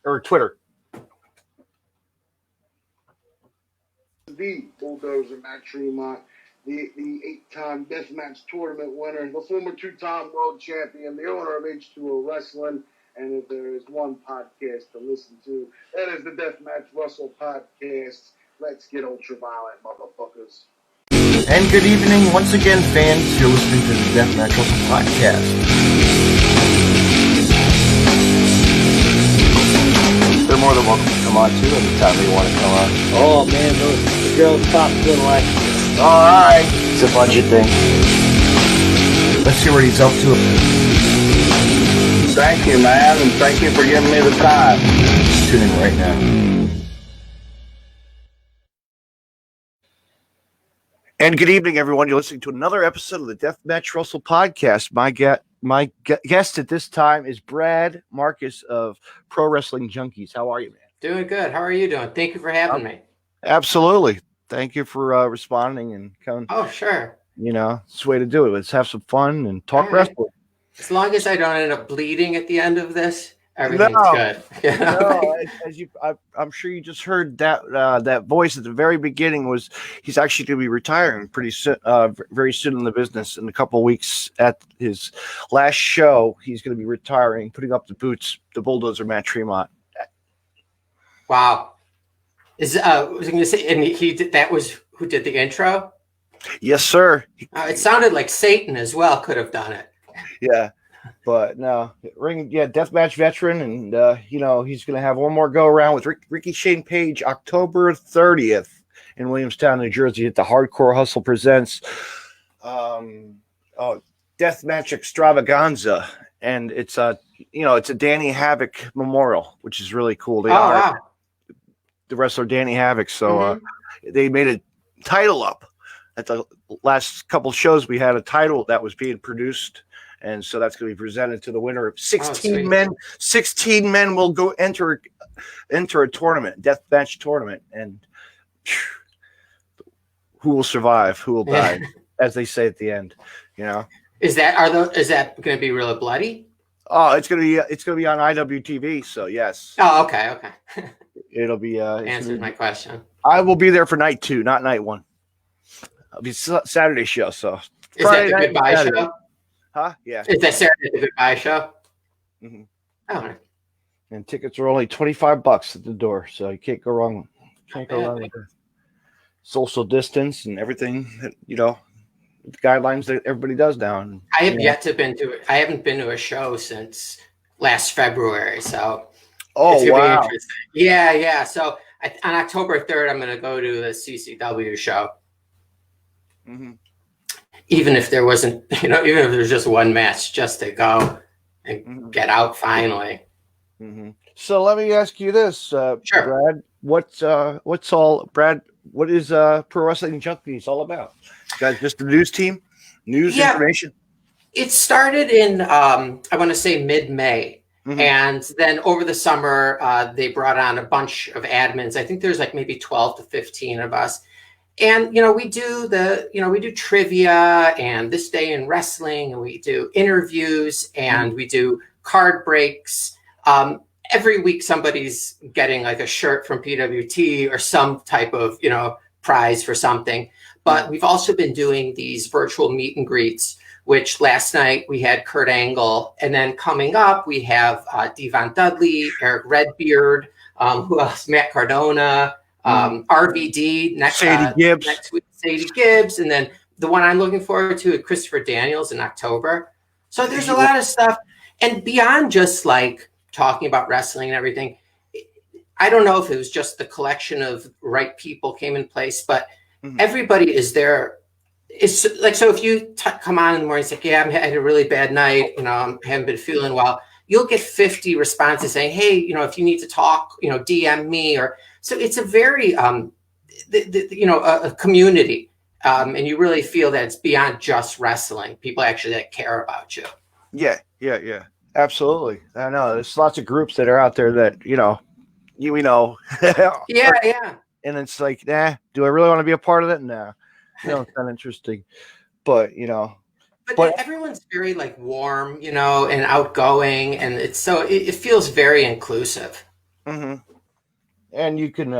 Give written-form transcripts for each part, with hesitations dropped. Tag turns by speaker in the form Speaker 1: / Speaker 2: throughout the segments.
Speaker 1: or Twitter.
Speaker 2: The bulldozer Matt Tremont, the 8-time deathmatch tournament winner, the former 2-time world champion, the owner of H2O Wrestling. And if there is one podcast to listen to, that is the Deathmatch Russell podcast. Let's get ultraviolet, motherfuckers.
Speaker 1: And good evening once again, fans. You're listening to the Deathmatch Russell podcast. They're more than welcome to come on too anytime they want to come on.
Speaker 3: Oh man, the girls pop little extras.
Speaker 1: Alright.
Speaker 3: It's a budget thing.
Speaker 1: Let's see what he's up to.
Speaker 4: Thank you, man, and thank you for giving me the time.
Speaker 1: Tune in right now. And good evening, everyone. You're listening to another episode of the Deathmatch Russell podcast. My guest at this time is Brad Marcus of Pro Wrestling Junkies. How are you, man?
Speaker 3: Doing good. How are you doing? Thank you for having me.
Speaker 1: Absolutely. Thank you for responding and coming.
Speaker 3: Oh, sure.
Speaker 1: You know, it's the way to do it. Let's have some fun and talk wrestling.
Speaker 3: As long as I don't end up bleeding at the end of this, everything's good.
Speaker 1: I'm sure you just heard that that voice at the very beginning was he's actually going to be retiring pretty soon, very soon in the business. In a couple of weeks at his last show, he's going to be retiring, putting up the boots. The bulldozer Matt Tremont.
Speaker 3: Wow. Was I going to say, and he did, that was who did the intro?
Speaker 1: Yes, sir.
Speaker 3: It sounded like Satan as well could have done it.
Speaker 1: Yeah, but no, deathmatch veteran, and he's going to have one more go around with Ricky Shane Page, October 30th in Williamstown, New Jersey, at the Hardcore Hustle presents Deathmatch Extravaganza, and it's a Danny Havoc memorial, which is really cool. They honored the wrestler Danny Havoc, so they made a title up at the last couple shows. We had a title that was being produced. And so that's going to be presented to the winner of 16 men. 16 men will go enter a tournament, deathmatch tournament, and who will survive, who will die, as they say at the end. You know,
Speaker 3: is that going to be really bloody?
Speaker 1: Oh, it's going to be on IWTV. So yes.
Speaker 3: Oh, okay.
Speaker 1: It'll be
Speaker 3: answered my question.
Speaker 1: I will be there for night 2, not night 1. It'll be Saturday show. So
Speaker 3: is that the goodbye show?
Speaker 1: Huh? Yeah.
Speaker 3: Is that Saturday the goodbye show?
Speaker 1: Mm-hmm.
Speaker 3: Oh.
Speaker 1: And tickets are only $25 at the door, so you can't go wrong. With that. Social distance and everything that the guidelines that everybody does now. And,
Speaker 3: I haven't been to a show since last February, so
Speaker 1: it's gonna be
Speaker 3: interesting. Yeah. So on October 3rd, I'm going to go to the CCW show.
Speaker 1: Mm-hmm.
Speaker 3: Even if there wasn't, even if there's just one match, just to go and get out finally.
Speaker 1: Mm-hmm. So let me ask you this,
Speaker 3: sure.
Speaker 1: Brad. What is Pro Wrestling Junkies all about? You guys just the news team, information.
Speaker 3: It started in I want to say mid-May, and then over the summer they brought on a bunch of admins. I think there's like maybe 12 to 15 of us. And, we do trivia and This Day in Wrestling, and we do interviews and we do card breaks. Every week somebody's getting like a shirt from PWT or some type of, prize for something. But we've also been doing these virtual meet and greets, which last night we had Kurt Angle. And then coming up, we have Devon Dudley, Eric Redbeard, who else? Matt Cardona. RVD next week, Sadie Gibbs, and then the one I'm looking forward to, Christopher Daniels in October. So there's a lot of stuff, and beyond just like talking about wrestling and everything. I don't know if it was just the collection of right people came in place, but everybody is there. It's like, so if you come on in the morning and say, I had a really bad night, I haven't been feeling well, you'll get 50 responses saying, hey, if you need to talk, DM me. Or so it's a very, a community. And you really feel that it's beyond just wrestling. People actually that care about you.
Speaker 1: Yeah. Absolutely. I know there's lots of groups that are out there that, yeah. And it's like, do I really want to be a part of it? Nah. It's not interesting. But
Speaker 3: But everyone's very like warm, and outgoing, and it's so it feels very inclusive.
Speaker 1: Mm-hmm. And you can,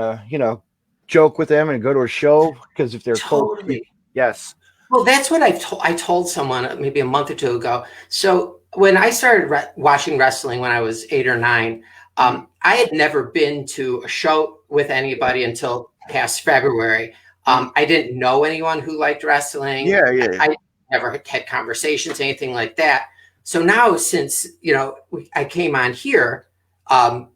Speaker 1: joke with them and go to a show because if they're
Speaker 3: Totally.
Speaker 1: yes.
Speaker 3: Well, that's what I told someone maybe a month or two ago. So when I started watching wrestling when I was 8 or 9, I had never been to a show with anybody until past February. I didn't know anyone who liked wrestling.
Speaker 1: Yeah.
Speaker 3: I never had conversations, anything like that. So now, since I came on here,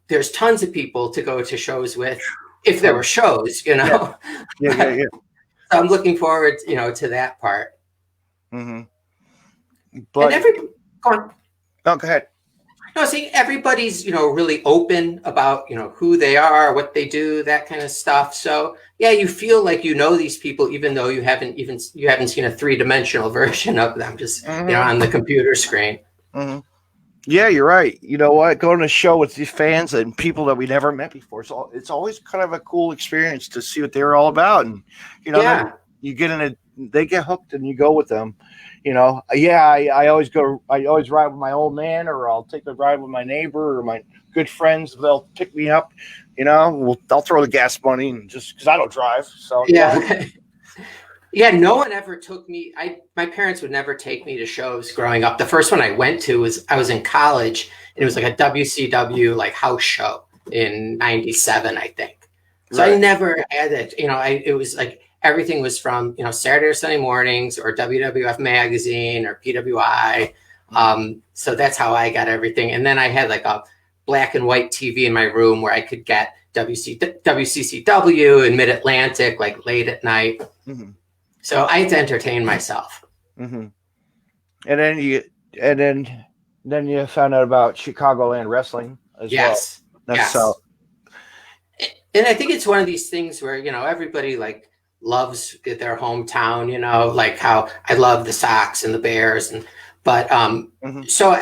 Speaker 3: there's tons of people to go to shows with if there were shows.
Speaker 1: Yeah. Yeah.
Speaker 3: So I'm looking forward, to that part.
Speaker 1: Mm-hmm.
Speaker 3: And
Speaker 1: But
Speaker 3: go on.
Speaker 1: no, go ahead.
Speaker 3: No, see, everybody's really open about who they are, what they do, that kind of stuff. So yeah, you feel like these people, even though you haven't seen a 3-dimensional version of them, just on the computer screen.
Speaker 1: Mm-hmm. Yeah, you're right. You know what? Going to a show with these fans and people that we never met before, so it's always kind of a cool experience to see what they're all about. And you get in they get hooked, and you go with them. I always go. I always ride with my old man, or I'll take a ride with my neighbor or my good friends. They'll pick me up. I'll throw the gas money, and just because I don't drive. So
Speaker 3: yeah. Yeah, no one ever took me. My parents would never take me to shows growing up. The first one I went to I was in college, and it was like a WCW like house show in '97, I think. So right. I never had it. It was like everything was from Saturday or Sunday mornings or WWF magazine or PWI. So that's how I got everything. And then I had like a black and white TV in my room where I could get WCCW and Mid Atlantic like late at night. Mm-hmm. So I had to entertain myself.
Speaker 1: Mm-hmm. And then you found out about Chicagoland wrestling as well.
Speaker 3: Yes.
Speaker 1: So.
Speaker 3: And I think it's one of these things where everybody like loves their hometown. Like how I love the Sox and the Bears, so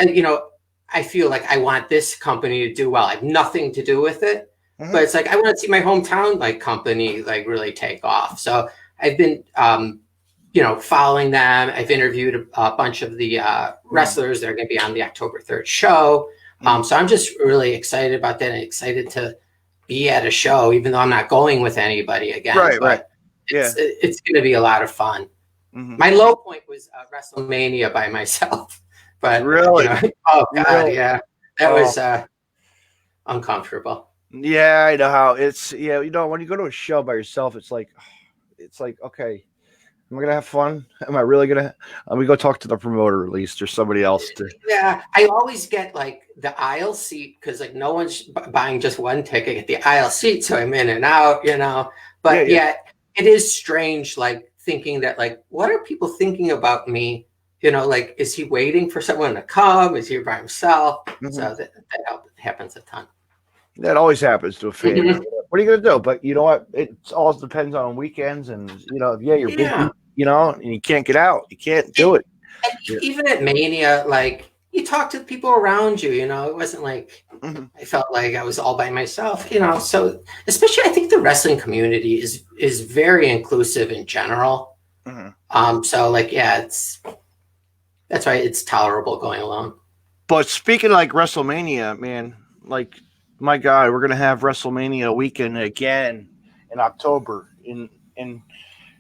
Speaker 3: I feel like I want this company to do well. I have nothing to do with it, but it's like I want to see my hometown like company like really take off. So I've been, following them. I've interviewed a bunch of the wrestlers that are going to be on the October 3rd show. So I'm just really excited about that and excited to be at a show, even though I'm not going with anybody again.
Speaker 1: Right.
Speaker 3: It's going to be a lot of fun. Mm-hmm. My low point was WrestleMania by myself. But
Speaker 1: really?
Speaker 3: Oh God, really? Yeah. That was uncomfortable.
Speaker 1: Yeah, I know how it's. Yeah, when you go to a show by yourself, it's like, okay, am I gonna have fun? Am I really gonna? I'm gonna go talk to the promoter at least, or somebody else.
Speaker 3: Yeah, I always get like the aisle seat because like no one's buying just one ticket. I get the aisle seat, so I'm in and out, But yeah, it is strange, like thinking that like, what are people thinking about me? Like, is he waiting for someone to come? Is he by himself? Mm-hmm. So that happens a ton.
Speaker 1: That always happens to a fan. Mm-hmm. What are you going to do? But you know what? It all depends on weekends. And, you're busy, and you can't get out. You can't do it.
Speaker 3: And even at Mania, like, you talk to the people around you, it wasn't like I felt like I was all by myself, So especially I think the wrestling community is very inclusive in general. Mm-hmm. So like, that's why it's tolerable going alone.
Speaker 1: But speaking like WrestleMania, man, like, my God, we're gonna have WrestleMania weekend again in October in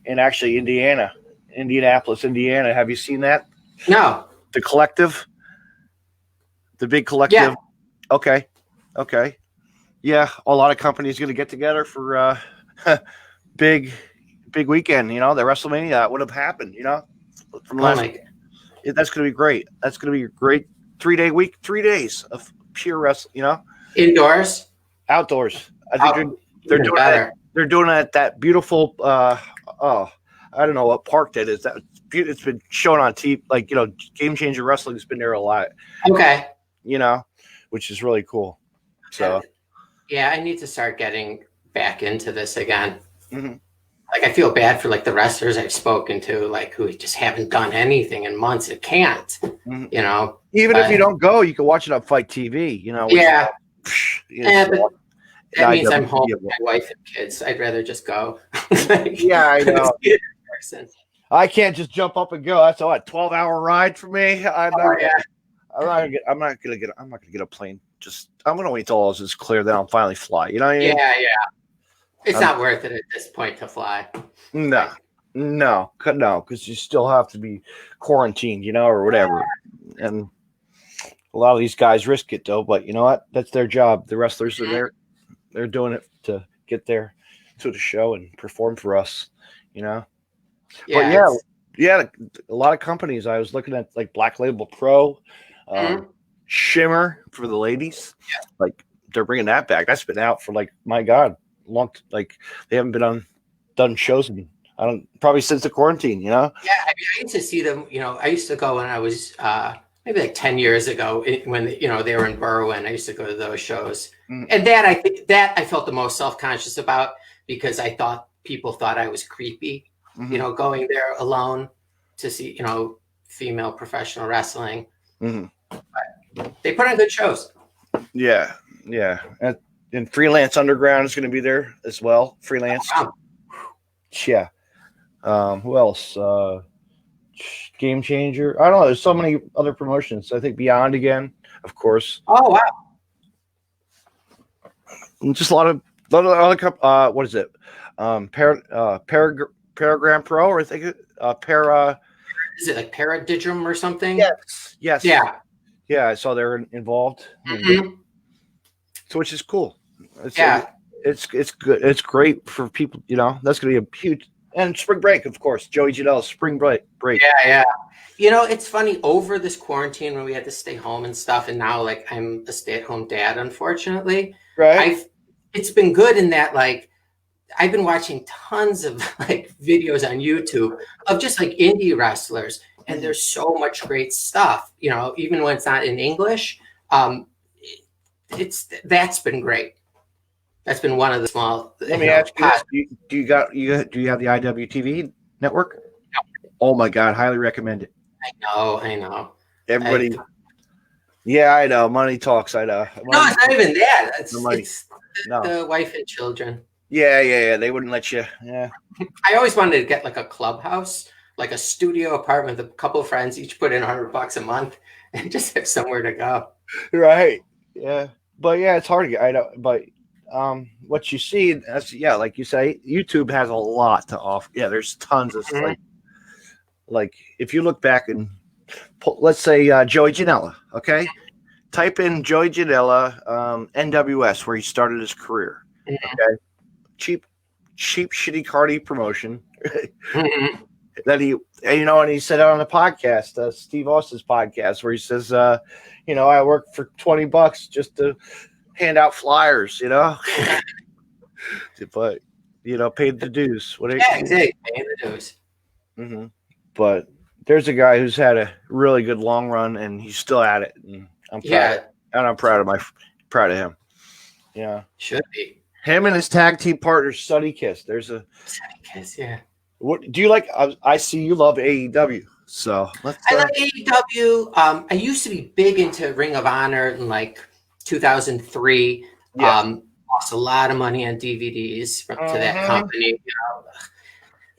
Speaker 1: actually Indianapolis, Indiana. Have you seen that?
Speaker 3: No.
Speaker 1: The Collective, the big collective.
Speaker 3: Yeah.
Speaker 1: Okay. Yeah, a lot of companies gonna get together for big weekend. The WrestleMania that would have happened. From last. That's gonna be great. That's gonna be a great 3-day week. 3 days of pure wrestling.
Speaker 3: Indoors,
Speaker 1: outdoors. I think they're doing that. They're doing it at that beautiful. I don't know what park that is. It's been shown on TV. Like Game Changer Wrestling has been there a lot.
Speaker 3: Okay.
Speaker 1: Which is really cool. So.
Speaker 3: Yeah, I need to start getting back into this again. Mm-hmm. Like I feel bad for like the wrestlers I've spoken to, like who just haven't done anything in months. It can't. Mm-hmm.
Speaker 1: Even if you don't go, you can watch it on Fight TV.
Speaker 3: Yeah. But that means I'm home with my wife and kids. I'd rather just go.
Speaker 1: Yeah, I know. I can't just jump up and go. That's a 12-hour ride for me. I'm not gonna get a plane. I'm gonna wait till all this is clear, then I'll finally fly. You know what I mean?
Speaker 3: Yeah. It's not worth it at this point to fly.
Speaker 1: No, because you still have to be quarantined, or whatever. And a lot of these guys risk it though. But you know what? That's their job. The wrestlers are there. They're doing it to get there to the show and perform for us.
Speaker 3: Yeah,
Speaker 1: but yeah, a lot of companies. I was looking at like Black Label Pro, Shimmer for the ladies.
Speaker 3: Yeah.
Speaker 1: Like they're bringing that back. That's been out for like, my God, long. Like they haven't been done shows in probably since the quarantine.
Speaker 3: Yeah, I used to see them. I used to go when I was maybe like 10 years ago when they were in Berwyn. I used to go to those shows, and that I felt the most self-conscious about because I thought people thought I was creepy. Going there alone to see female professional wrestling. But they put on good shows.
Speaker 1: Yeah. And Freelance Underground is going to be there as well. Freelance.
Speaker 3: Oh, wow.
Speaker 1: Yeah. Who else? Game Changer. I don't know. There's so many other promotions. I think Beyond again, of course.
Speaker 3: Oh wow.
Speaker 1: And just a lot of other. What is it? Paragram Pro, or I think Para.
Speaker 3: Is it like Paradigm or something?
Speaker 1: Yes. Yeah. I saw they're involved. So, which is cool. It's good. It's great for people. That's going to be a huge. And spring break, of course. Joey Janela's spring break.
Speaker 3: Yeah. It's funny over this quarantine when we had to stay home and stuff, and now like I'm a stay-at-home dad, unfortunately.
Speaker 1: Right.
Speaker 3: It's been good in that like I've been watching tons of like videos on YouTube of just like indie wrestlers, and there's so much great stuff. Even when it's not in English, that's been great. That's been one of the small.
Speaker 1: Let me ask you this: do you have the IWTV network?
Speaker 3: No.
Speaker 1: Oh my God, highly recommend it.
Speaker 3: I know.
Speaker 1: Everybody. Yeah, I know. Money talks. I know.
Speaker 3: No, it's not even that. It's the wife and children.
Speaker 1: Yeah. They wouldn't let you. Yeah.
Speaker 3: I always wanted to get like a clubhouse, like a studio apartment with a couple of friends, each put in $100 a month, and just have somewhere to go.
Speaker 1: Right. Yeah. But yeah, it's hard to get. I know. But what you see, like you say, YouTube has a lot to offer. Yeah, there's tons of like if you look back and let's say Joey Janela, okay, type in Joey Janela NWS where he started his career. Okay, cheap, shitty cardy promotion that and he said it on the podcast, Steve Austin's podcast, where he says, I work for $20 just to hand out flyers, but paid the dues.
Speaker 3: Exactly, paying the dues.
Speaker 1: But there's a guy who's had a really good long run, and he's still at it. And I'm proud of him. Yeah, should be him and his tag team partner, Sunny Kiss. There's a
Speaker 3: Sunny Kiss, yeah.
Speaker 1: What do you like? I see you love AEW, so
Speaker 3: I like AEW. I used to be big into Ring of Honor in like 2003. Lost a lot of money on DVDs to that company.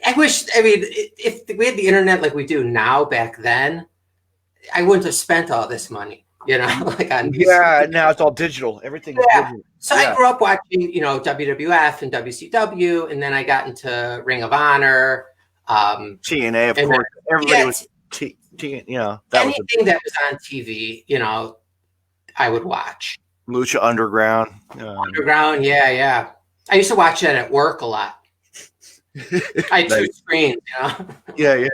Speaker 3: I wish. I mean, if we had the internet like we do now, back then, I wouldn't have spent all this money. Like on
Speaker 1: now it's all digital. Everything's digital.
Speaker 3: So I grew up watching, WWF and WCW, and then I got into Ring of Honor,
Speaker 1: TNA, of course. Everybody was anything
Speaker 3: that was on TV, I would watch.
Speaker 1: Lucha Underground.
Speaker 3: Underground, yeah. I used to watch that at work a lot. I had 2 screens,
Speaker 1: Yeah.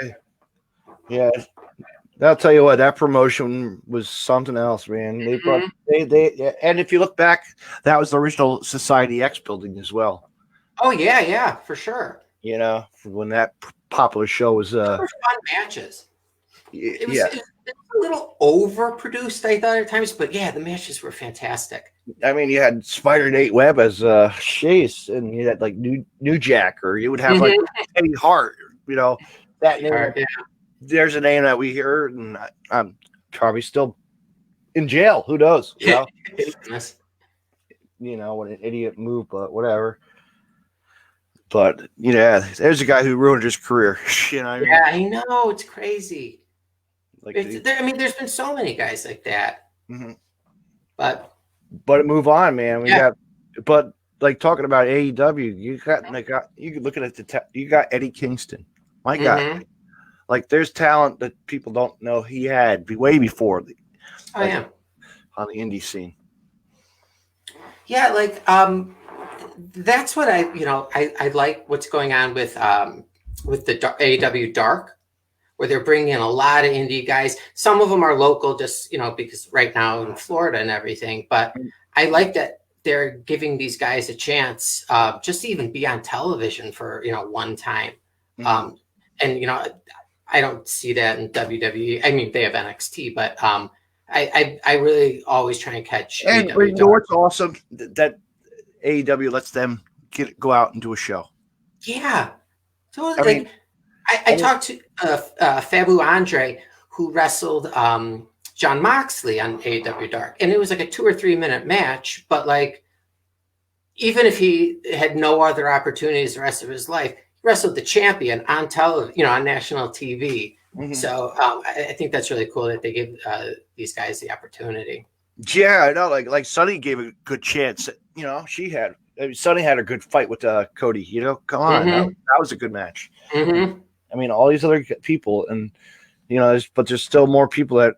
Speaker 1: I'll tell you what, that promotion was something else, man. They brought and if you look back, that was the original Society X building as well.
Speaker 3: Oh yeah, for sure.
Speaker 1: When that popular show was
Speaker 3: fun matches. It was a little overproduced, I thought at times, but yeah, the matches were fantastic.
Speaker 1: I mean, you had Spider Nate Webb as Chase, and you had like New Jack, or you would have like Eddie Hart. That name. There's a name that we hear, and I'm probably still in jail. Who knows? What an idiot move, but whatever. But there's a guy who ruined his career.
Speaker 3: I know, it's crazy. There's been so many guys like that. But
Speaker 1: but move on, man. But like talking about AEW, you could look at it. You got Eddie Kingston, my God. Like there's talent that people don't know he had way before. On the indie scene.
Speaker 3: Yeah, like that's what I like what's going on with the AEW Dark, where they're bringing in a lot of indie guys. Some of them are local, just because right now in Florida and everything. But I like that they're giving these guys a chance, just to even be on television for one time. And I don't see that in WWE. I mean, they have NXT, but I really always try and catch.
Speaker 1: And you know what's awesome that AEW lets them go out and do a show.
Speaker 3: Yeah, so I talked to Fabu Andre, who wrestled John Moxley on AEW Dark, and it was like a 2 or 3 minute match. But like, even if he had no other opportunities the rest of his life, he wrestled the champion on television, on national TV. So I think that's really cool that they give these guys the opportunity.
Speaker 1: Yeah, I know. Like Sunny gave a good chance. Sunny had a good fight with Cody. Come on, that was a good match. I mean, all these other people, and but there's still more people that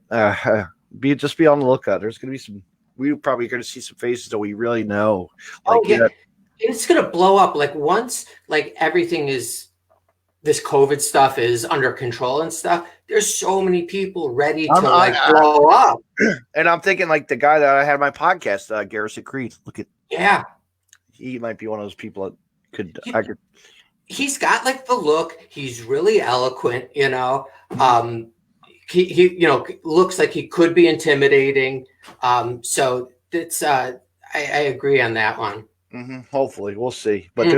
Speaker 1: be on the lookout. There's going to be some. We're probably going to see some faces that we really know.
Speaker 3: It's going to blow up. Like once, like everything is. This COVID stuff is under control and stuff. There's so many people ready to blow up.
Speaker 1: And I'm thinking like the guy that I had on my podcast, Garrison Creed. He might be one of those people that could.
Speaker 3: He's got like the look. He's really eloquent. He looks like he could be intimidating. So it's I agree on that one.
Speaker 1: Hopefully, we'll see. But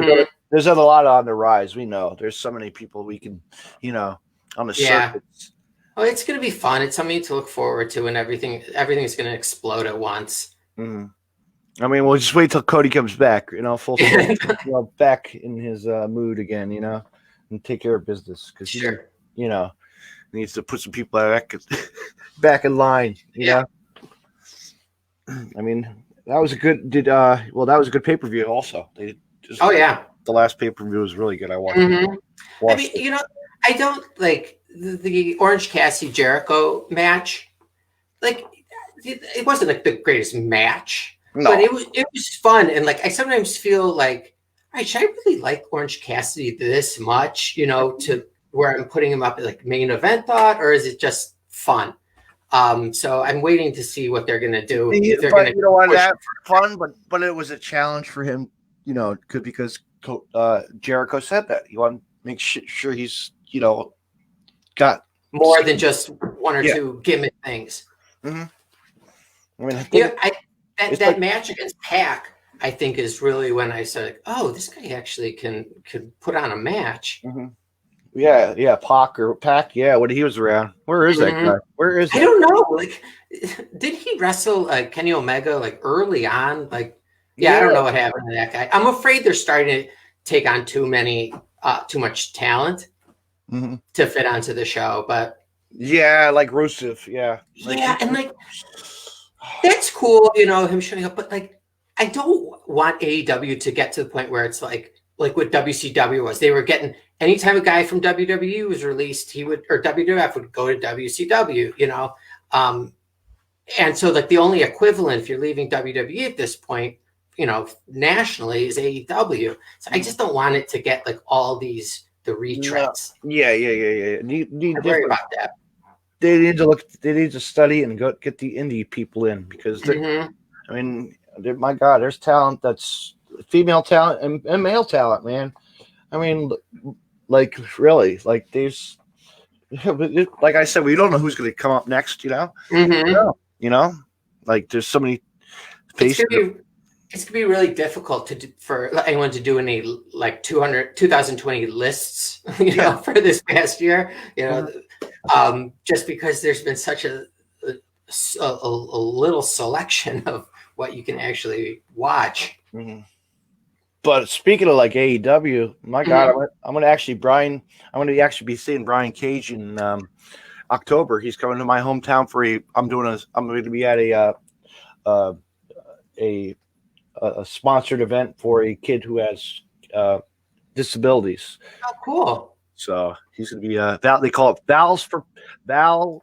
Speaker 1: there's a lot on the rise. We know there's so many people we can, on the surface.
Speaker 3: Oh, it's going to be fun. It's something to look forward to, and everything's going to explode at once.
Speaker 1: I mean, we'll just wait till Cody comes back, full back in his mood again, and take care of business because needs to put some people back in line. I mean, that was a good pay-per-view also. The last pay-per-view was really good. I watched it.
Speaker 3: I mean, I don't like the Orange Cassidy Jericho match. Like, it wasn't like the greatest match, but it was fun. And like, I sometimes feel like, all right, should I really like Orange Cassidy this much? To where I'm putting him up at like main event thought, or is it just fun? So I'm waiting to see what they're gonna do.
Speaker 1: That's fun, but it was a challenge for him. Because Jericho said that he wanted to make sure he's got
Speaker 3: more than just one or two gimmick things.
Speaker 1: I mean,
Speaker 3: that match against Pac, I think, is really when I said, "Oh, this guy actually can put on a match."
Speaker 1: Yeah, Pac. Yeah, when he was around, where is that guy? Where is?
Speaker 3: I don't know. Like, did he wrestle Kenny Omega like early on? Like. Yeah, I don't know what happened to that guy. I'm afraid they're starting to take on too much talent to fit onto the show. But
Speaker 1: like Rusev,
Speaker 3: and like that's cool, him showing up. But like, I don't want AEW to get to the point where it's like what WCW was. They were getting anytime a guy from WWE was released, WWF would go to WCW, and so like the only equivalent if you're leaving WWE at this point. Nationally is AEW. So I just don't want it to get like all the retreads.
Speaker 1: Yeah.
Speaker 3: I worry about that.
Speaker 1: They need to study and get the indie people in because I mean, my God, there's talent that's female talent and male talent, man. I mean, like really, like there's, like I said, we don't know who's going to come up next. Like there's so many faces.
Speaker 3: It's going to be really difficult for anyone to do any like 2020 lists, for this past year, just because there's been such a little selection of what you can actually watch.
Speaker 1: But speaking of like AEW, my God, I'm going to actually be seeing Brian Cage in October. He's coming to my hometown I'm going to be at a a sponsored event for a kid who has disabilities.
Speaker 3: Oh, cool.
Speaker 1: So he's going to be they call it Valves for Pals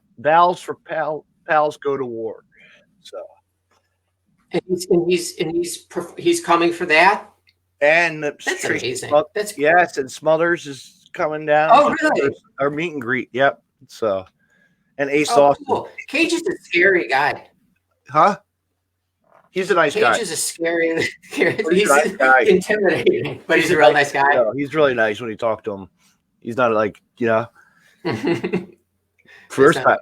Speaker 1: Go to War. So
Speaker 3: And he's coming for that.
Speaker 1: and
Speaker 3: That's amazing.
Speaker 1: Yes, and Smothers is coming down.
Speaker 3: Oh, really?
Speaker 1: Our meet and greet. Yep. So and Ace Austin.
Speaker 3: Cool. Cage is a scary guy.
Speaker 1: Huh? He's a nice guy.
Speaker 3: Cage is a scary.
Speaker 1: He's a nice guy.
Speaker 3: Intimidating, but he's a real nice guy.
Speaker 1: No, he's really nice when you talk to him. He's not like, first time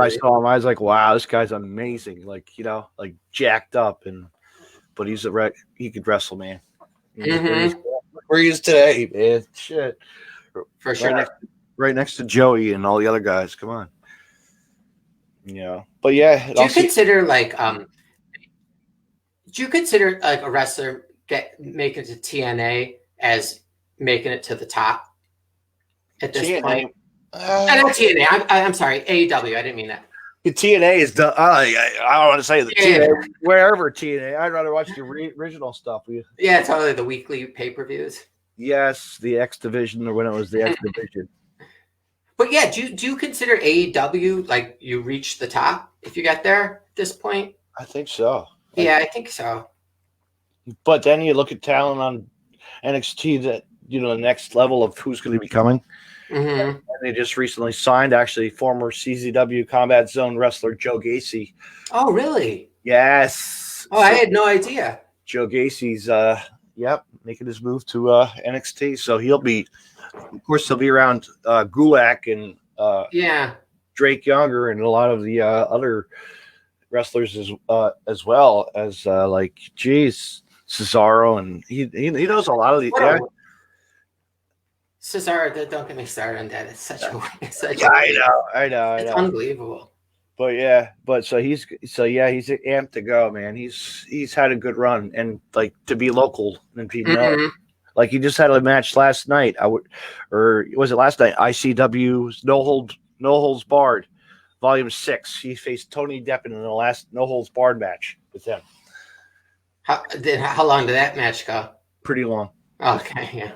Speaker 1: I saw him, I was like, wow, this guy's amazing. Like, like jacked up, but he's he could wrestle, man. Where he is today, man. Shit.
Speaker 3: For sure.
Speaker 1: Right next to Joey and all the other guys. Come on. But yeah.
Speaker 3: Do you consider a wrestler making it to TNA as making it to the top at this point? Not TNA. I'm sorry, AEW. I didn't mean that.
Speaker 1: The TNA is done. I don't want to say the TNA. Wherever TNA, I'd rather watch the original stuff.
Speaker 3: Yeah, totally. The weekly pay-per-views.
Speaker 1: Yes, the X Division, or when it was the X Division.
Speaker 3: But yeah, do you consider AEW like you reached the top if you got there at this point?
Speaker 1: I think so.
Speaker 3: Yeah, I think so.
Speaker 1: But then you look at talent on NXT that the next level of who's going to be coming.
Speaker 3: Mm-hmm.
Speaker 1: And they just recently signed actually former CZW Combat Zone wrestler Joe Gacy.
Speaker 3: Oh, really?
Speaker 1: Yes.
Speaker 3: Oh, I had no idea.
Speaker 1: Joe Gacy's making his move to NXT. So he'll be around Gulak and Drake Younger and a lot of the other wrestlers as well as Cesaro, and he knows a lot of the
Speaker 3: Cesaro. Don't get me started on that. It's such a
Speaker 1: I know.
Speaker 3: It's unbelievable.
Speaker 1: But so he's amped to go, man. He's had a good run, and to be local and be known. Like he just had a match last night. Was it last night? ICW's No Holds Barred, Volume 6. He faced Tony Deppen in the last No Holds Barred match with him.
Speaker 3: How long did that match go?
Speaker 1: Pretty long.
Speaker 3: Okay, yeah.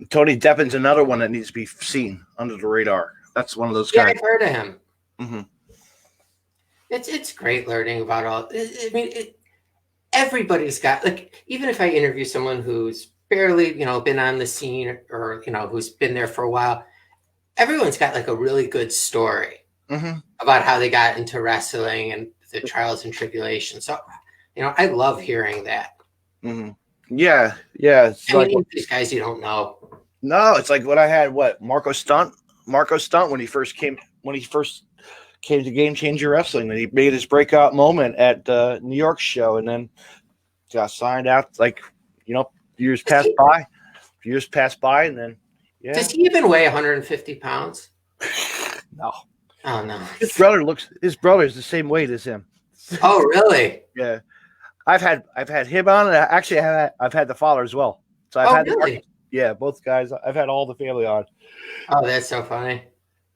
Speaker 1: Tony Deppen's another one that needs to be seen under the radar. That's one of those guys.
Speaker 3: Yeah, I've heard of him.
Speaker 1: Mm-hmm.
Speaker 3: It's great learning about all. Everybody's got, even if I interview someone who's barely been on the scene or who's been there for a while, everyone's got a really good story about how they got into wrestling and the trials and tribulations. So I love hearing that.
Speaker 1: Mm-hmm. Yeah. It's
Speaker 3: these guys you don't know.
Speaker 1: No, it's like what I had. Marco Stunt when he first came to Game Changer Wrestling, and he made his breakout moment at the New York show, and then got signed out. Years passed by, and then
Speaker 3: Does he even weigh 150 pounds?
Speaker 1: No.
Speaker 3: Oh no.
Speaker 1: His brother is the same weight as him.
Speaker 3: Oh really?
Speaker 1: Yeah. I've had him on, and actually I've had the father as well. So I've had
Speaker 3: really?
Speaker 1: Both guys. I've had all the family on.
Speaker 3: Oh, that's so funny.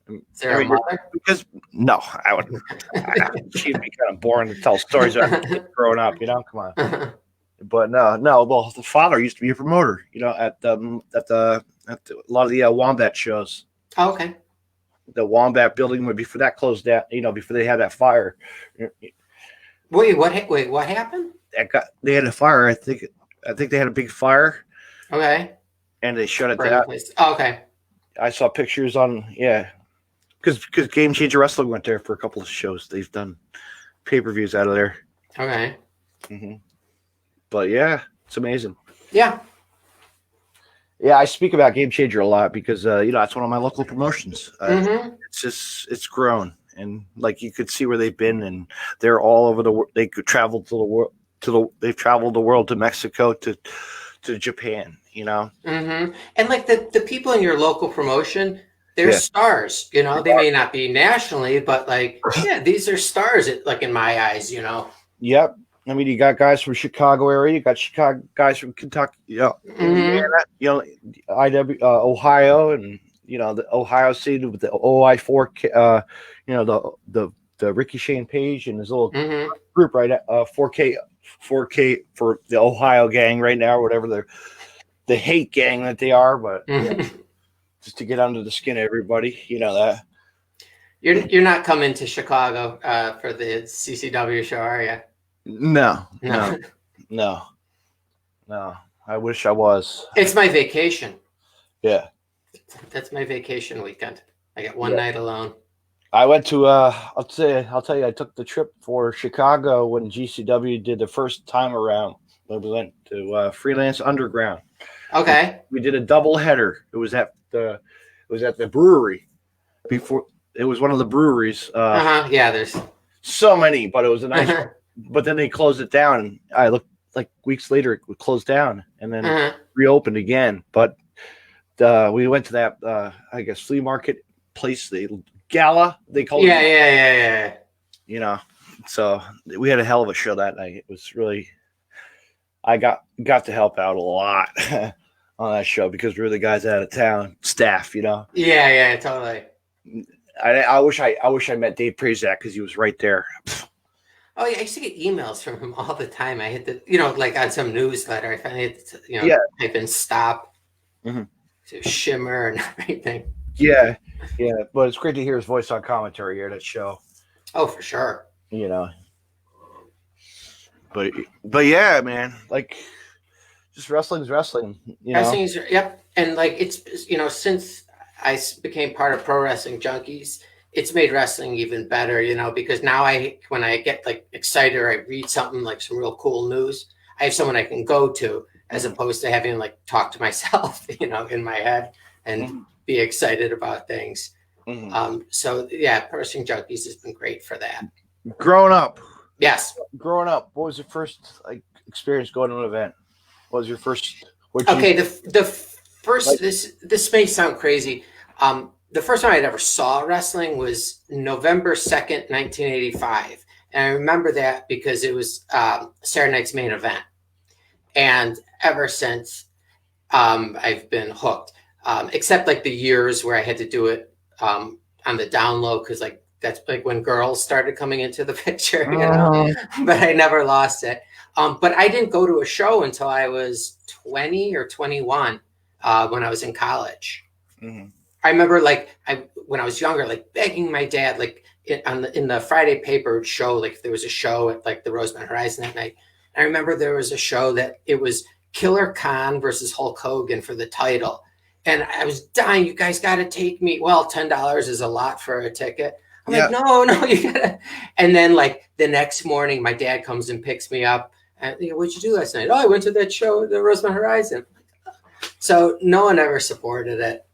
Speaker 3: Is there a mother?
Speaker 1: Because no, I would. She'd be kind of boring to tell stories about growing up. Come on. But no. Well, the father used to be a promoter. At a lot of the Wombat shows.
Speaker 3: Oh, okay.
Speaker 1: The Wombat building before that closed down. Before they had that fire.
Speaker 3: Wait, what happened?
Speaker 1: They had a fire. I think they had a big fire.
Speaker 3: Okay.
Speaker 1: And they shut it down.
Speaker 3: Oh, okay.
Speaker 1: I saw pictures on because Game Changer Wrestling went there for a couple of shows. They've done pay-per-views out of there.
Speaker 3: Okay.
Speaker 1: Mm-hmm. But yeah, it's amazing.
Speaker 3: Yeah.
Speaker 1: Yeah, I speak about Game Changer a lot because that's one of my local promotions. It's grown, and you could see where they've been, and they're all over the world. They could travel to the world. They've traveled the world to Mexico to Japan.
Speaker 3: And the people in your local promotion, they're stars. They may not be nationally, but these are stars. In my eyes,
Speaker 1: Yep. I mean, you got guys from Chicago area. You got Chicago guys from Kentucky. Indiana, Ohio, and the Ohio scene with the OI4. The Ricky Shane Page and his little group right now, 4K for the Ohio gang right now, or whatever the hate gang that they are, but just to get under the skin of everybody, you know that.
Speaker 3: You're not coming to Chicago for the CCW show, are you?
Speaker 1: No. I wish I was.
Speaker 3: It's my vacation.
Speaker 1: Yeah.
Speaker 3: That's my vacation weekend. I got one night alone.
Speaker 1: I went to I'll tell you I took the trip for Chicago when GCW did the first time around. We went to Freelance Underground.
Speaker 3: Okay.
Speaker 1: We did a double header. It was at the brewery. Before it was one of the breweries.
Speaker 3: Yeah, there's
Speaker 1: so many, but it was a nice but then they closed it down, and I looked like weeks later it would close down and then reopened again. But we went to that I guess flea market place, the gala they called it.
Speaker 3: Yeah.
Speaker 1: You know, so we had a hell of a show that night. It was really, I got to help out a lot on that show because we were the guys out of town staff, you know.
Speaker 3: Yeah, totally.
Speaker 1: I wish I met Dave Prazak because he was right there.
Speaker 3: Oh yeah, I used to get emails from him all the time. I had to, you know, like on some newsletter, I finally had to, you know, type in stop to shimmer and everything. Yeah,
Speaker 1: but it's great to hear his voice on commentary here at that show.
Speaker 3: Oh, for sure.
Speaker 1: You know, but yeah, man, like just wrestling's wrestling. You know?
Speaker 3: Wrestling's and like it's, you know, since I became part of Pro Wrestling Junkies, it's made wrestling even better, you know, because now when I get like excited or I read something like some real cool news, I have someone I can go to as opposed to having like talk to myself, you know, in my head and be excited about things. So yeah, Pro Wrestling Junkies has been great for that.
Speaker 1: Growing up, what was your first like experience going to an event? What was your first?
Speaker 3: The first, like, this may sound crazy. The first time I'd ever saw wrestling was November 2nd, 1985. And I remember that because it was Saturday Night's Main Event. And ever since, I've been hooked. Except like the years where I had to do it on the down low because like that's like when girls started coming into the picture, you know. But I never lost it. But I didn't go to a show until I was 20 or 21 when I was in college. I remember like when I was younger, like begging my dad, like in the Friday paper show, like if there was a show at like the Rosemont Horizon that night. I remember there was a show that it was Killer Khan versus Hulk Hogan for the title. And I was dying. You guys got to take me. Well, $10 is a lot for a ticket. I'm like, no, you gotta. And then like the next morning, my dad comes and picks me up. And what'd you do last night? Oh, I went to that show at the Rosemont Horizon. So no one ever supported it.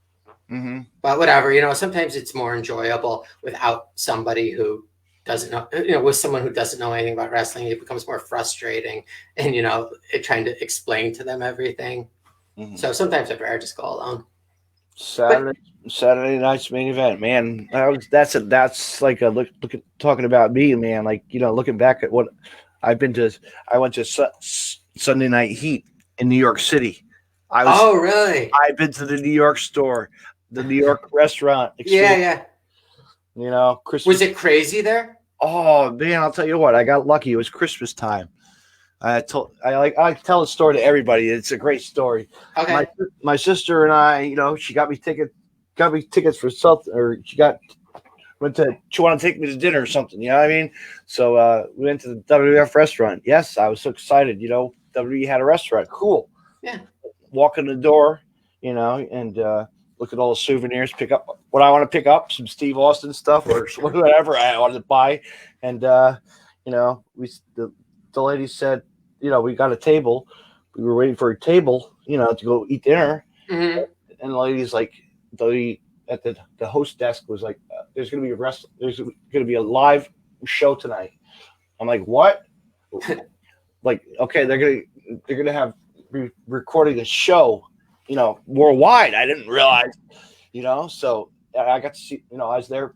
Speaker 3: But whatever, you know, sometimes it's more enjoyable without somebody who doesn't know, you know, with someone who doesn't know anything about wrestling. It becomes more frustrating and, you know, trying to explain to them everything. So sometimes I'd rather just go alone.
Speaker 1: Saturday Night's Main Event, man. That's like talking about me, man. Like, you know, looking back at what I've been to. I went to Sunday Night Heat in New York City.
Speaker 3: Oh, really?
Speaker 1: I've been to the New York store, the New York restaurant.
Speaker 3: Yeah.
Speaker 1: You know, Christmas.
Speaker 3: Was it crazy there?
Speaker 1: Oh man, I'll tell you what. I got lucky. It was Christmas time. I tell the story to everybody. It's a great story.
Speaker 3: Okay.
Speaker 1: My sister and I, you know, she got me tickets for something, or she wanted to take me to dinner or something. You know what I mean? So we went to the WWF restaurant. Yes, I was so excited. You know, WWE had a restaurant. Cool.
Speaker 3: Yeah.
Speaker 1: Walk in the door, you know, and look at all the souvenirs. Pick up what I want to pick up, some Steve Austin stuff or whatever I wanted to buy, and you know, the lady said, you know, we got a table. We were waiting for a table, you know, to go eat dinner. And the lady's like, at the host desk was like, there's going to be a live show tonight. I'm like, what? Like, okay, they're going to have recording a show, you know, worldwide. I didn't realize, you know, so I got to see, you know, I was there,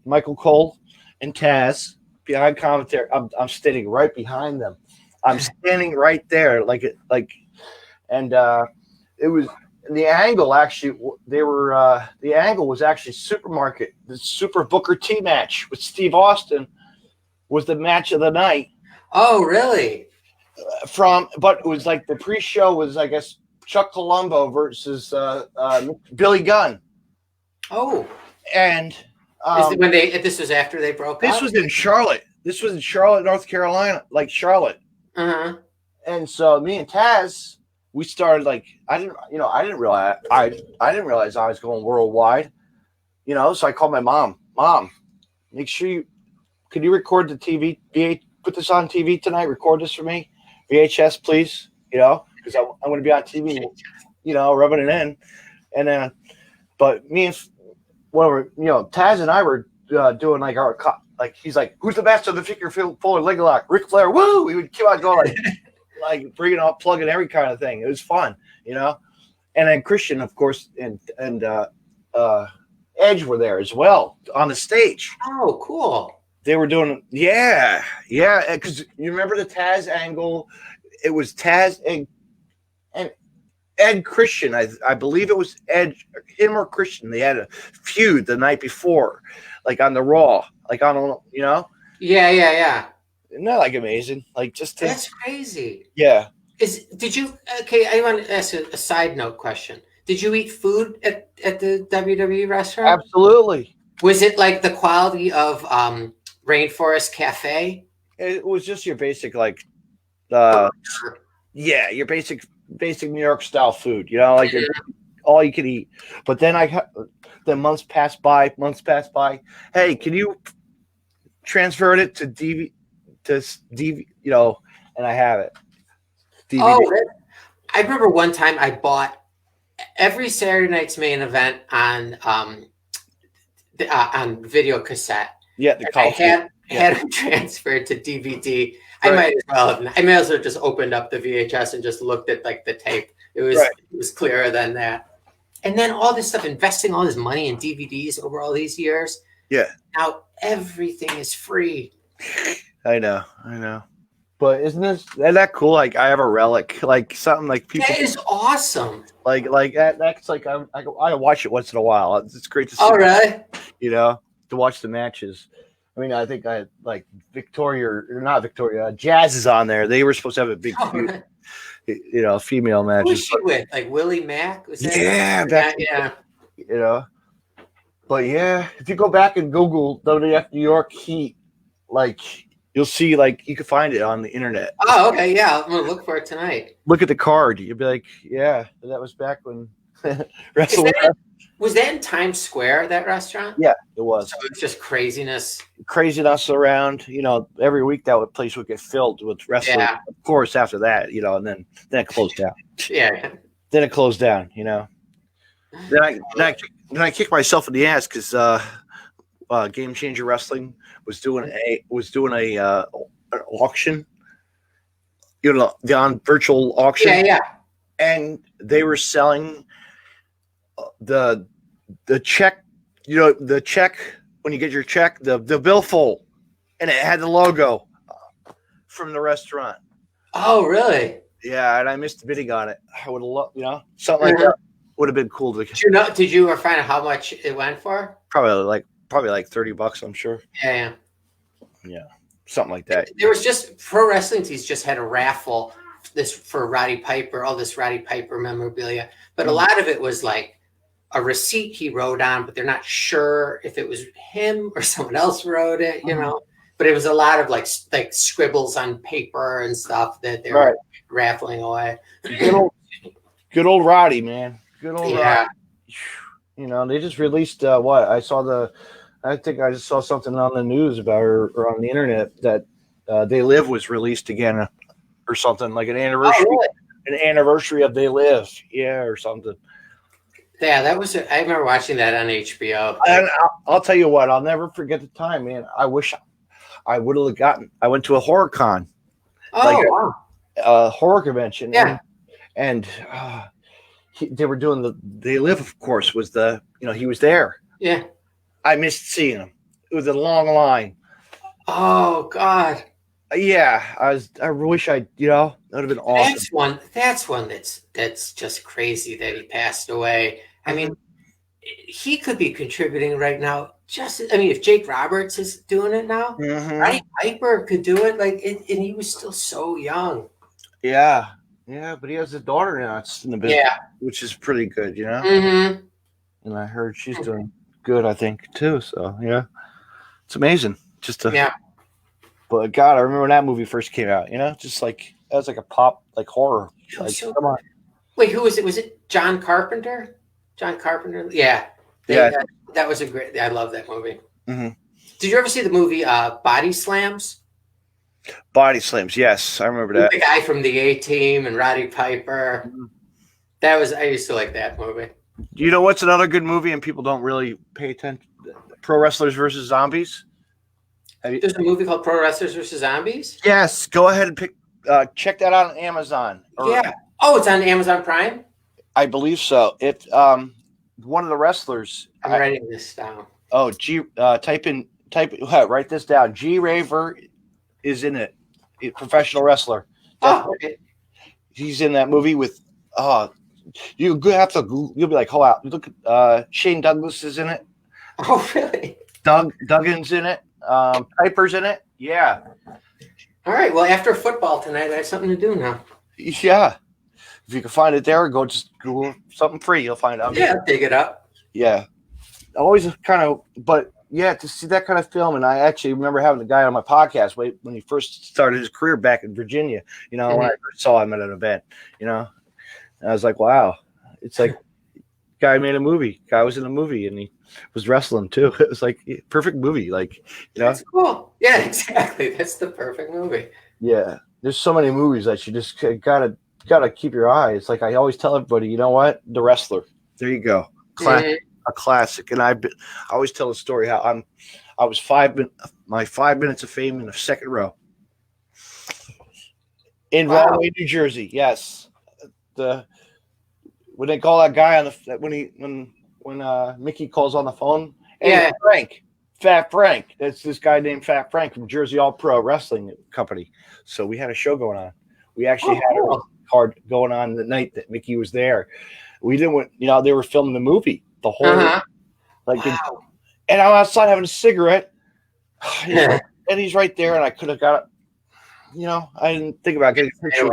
Speaker 1: Michael Cole and Taz behind commentary. I'm standing right behind them. I'm standing right there, and it was the angle. Actually, the angle was actually Supermarket. The Super Booker T match with Steve Austin was the match of the night.
Speaker 3: Oh, really?
Speaker 1: But it was like the pre-show was, I guess, Chuck Colombo versus Billy Gunn.
Speaker 3: Oh.
Speaker 1: And
Speaker 3: this was after they broke
Speaker 1: this
Speaker 3: up?
Speaker 1: was in Charlotte. This was in Charlotte, North Carolina, like Charlotte.
Speaker 3: Uh-huh.
Speaker 1: And so me and Taz, we started like I didn't realize I was going worldwide. So I called my mom. Mom, make sure could you record the TV? Put this on TV tonight. Record this for me, VHS, please. Because I'm going to be on TV. Rubbing it in, and then, but me and Taz and I were doing like our he's like, who's the best of the figure fuller leg lock? Ric Flair, woo! We would keep on going like bringing up, plugging every kind of thing. It was fun, And then Christian, of course, and Edge were there as well on the stage.
Speaker 3: Oh, cool.
Speaker 1: They were doing, yeah, because you remember the Taz angle. It was Taz and Ed Christian. I believe it was Ed, him or Christian. They had a feud the night before, like on the Raw, like on,
Speaker 3: Yeah.
Speaker 1: Isn't that like amazing? Like
Speaker 3: That's crazy.
Speaker 1: Yeah.
Speaker 3: Okay, I want to ask a side note question. Did you eat food at the WWE restaurant?
Speaker 1: Absolutely.
Speaker 3: Was it like the quality of Rainforest Cafe?
Speaker 1: It was just your basic your basic New York style food, like all you could eat. But then months passed by. Hey, can you transfer it to DVD? And I have it. DVD.
Speaker 3: Oh, I remember one time I bought every Saturday night's main event on video cassette.
Speaker 1: Yeah,
Speaker 3: I had them transferred to DVD. Right. I may as well just opened up the VHS and just looked at like the tape. It was clearer than that. And then all this stuff, investing all this money in DVDs over all these years.
Speaker 1: Yeah.
Speaker 3: Now everything is free.
Speaker 1: I know. But isn't that cool? Like I have a relic, like something like people.
Speaker 3: That is awesome.
Speaker 1: Like that's like I watch it once in a while. It's great to see.
Speaker 3: Oh, really?
Speaker 1: To watch the matches. I mean, I think I like Jazz is on there. They were supposed to have a big, female match.
Speaker 3: Who was she with? Like Willie Mack? Was that
Speaker 1: yeah. But yeah, if you go back and Google WWF New York Heat, like you'll see, like you can find it on the internet.
Speaker 3: Oh, okay, yeah. I'm gonna look for it tonight.
Speaker 1: Look at the card. You'll be like, yeah, that was back when
Speaker 3: wrestling. Was that in Times Square, that restaurant?
Speaker 1: Yeah, it was.
Speaker 3: So it's just craziness
Speaker 1: around. Every week that place would get filled with wrestling. Yeah. Of course, after that, and then it closed down.
Speaker 3: Yeah.
Speaker 1: Then it closed down. Then I kicked myself in the ass because Game Changer Wrestling was doing an auction, on virtual auction.
Speaker 3: Yeah.
Speaker 1: And they were selling the check, the check when you get your check, the billfold, and it had the logo from the restaurant.
Speaker 3: Oh, really?
Speaker 1: Yeah, and I missed the bidding on it. I would have loved, something like that would have been cool to.
Speaker 3: Did you find out how much it went for?
Speaker 1: Probably like $30, I'm sure.
Speaker 3: Yeah,
Speaker 1: something like that.
Speaker 3: There was just Pro Wrestling Tees just had a raffle for Roddy Piper, all this Roddy Piper memorabilia, but a lot of it was like a receipt he wrote on, but they're not sure if it was him or someone else wrote it, But it was a lot of like scribbles on paper and stuff that they were raffling away.
Speaker 1: Good old Roddy, man. Good old Roddy. They just released I think I just saw something on the news about her or on the internet that They Live was released again or something, like an anniversary.
Speaker 3: Oh, really?
Speaker 1: An anniversary of They Live, or something.
Speaker 3: Yeah, that was. I remember watching that on HBO.
Speaker 1: And I'll tell you what, I'll never forget the time, man. I wish I would have gotten. I went to a horror con,
Speaker 3: wow.
Speaker 1: A horror convention.
Speaker 3: Yeah,
Speaker 1: and they were doing the They Live. Of course, was he was there.
Speaker 3: Yeah,
Speaker 1: I missed seeing him. It was a long line.
Speaker 3: Oh God.
Speaker 1: Yeah, I wish that would have been awesome.
Speaker 3: That's one that's just crazy that he passed away. I mean, he could be contributing right now if Jake Roberts is doing it now, Roddy Piper could do it. And he was still so young.
Speaker 1: Yeah, but he has a daughter now. It's in the business, which is pretty good,
Speaker 3: Mm-hmm.
Speaker 1: And I heard she's doing good, I think, too. So yeah, it's amazing. But God, I remember when that movie first came out. Just like that was like a pop, like horror. Like, come on.
Speaker 3: Wait, who was it? Was it John Carpenter? John Carpenter? Yeah. That was a great. I love that movie.
Speaker 1: Mm-hmm.
Speaker 3: Did you ever see the movie Body Slams?
Speaker 1: Body Slams, yes, I remember that.
Speaker 3: The guy from the A-Team and Roddy Piper. Mm-hmm. I used to like that movie.
Speaker 1: You know what's another good movie and people don't really pay attention? Pro Wrestlers versus Zombies.
Speaker 3: There's a movie called Pro Wrestlers versus Zombies?
Speaker 1: Yes, go ahead and check that out on Amazon.
Speaker 3: Yeah. Oh, it's on Amazon Prime?
Speaker 1: I believe so. It one of the wrestlers.
Speaker 3: I'm writing this down.
Speaker 1: Oh, write this down. G Raver is in it. Professional wrestler.
Speaker 3: Oh, okay.
Speaker 1: He's in that movie with you'll be like, oh wow, look at Shane Douglas is in it.
Speaker 3: Oh really?
Speaker 1: Duggan's in it. Piper's in it. Yeah.
Speaker 3: All right. Well, after football tonight, I have something to do now.
Speaker 1: Yeah. If you can find it there, just Google something free. You'll find out.
Speaker 3: Yeah, dig it up.
Speaker 1: Yeah. Always but yeah, to see that kind of film. And I actually remember having the guy on my podcast when he first started his career back in Virginia, when I first saw him at an event, and I was like, wow, it's like guy made a movie. Guy was in a movie and he was wrestling too. It was like perfect movie. Like,
Speaker 3: That's cool. Yeah, exactly. That's the perfect movie.
Speaker 1: Yeah. There's so many movies that you just gotta keep your eye. It's like I always tell everybody, you know what? The Wrestler. There you go. A classic. And I always tell the story how I was 5 minutes of fame in the second row in Rahway, New Jersey. Yes. When they call that guy when Mickey calls on the phone, hey, Fat Frank. That's this guy named Fat Frank from Jersey All Pro Wrestling Company. So we had a show going on. We actually had a card going on the night that Mickey was there. We didn't, they were filming the movie, the whole, and I'm outside having a cigarette, and he's right there, and I could have got it. I didn't think about getting a picture.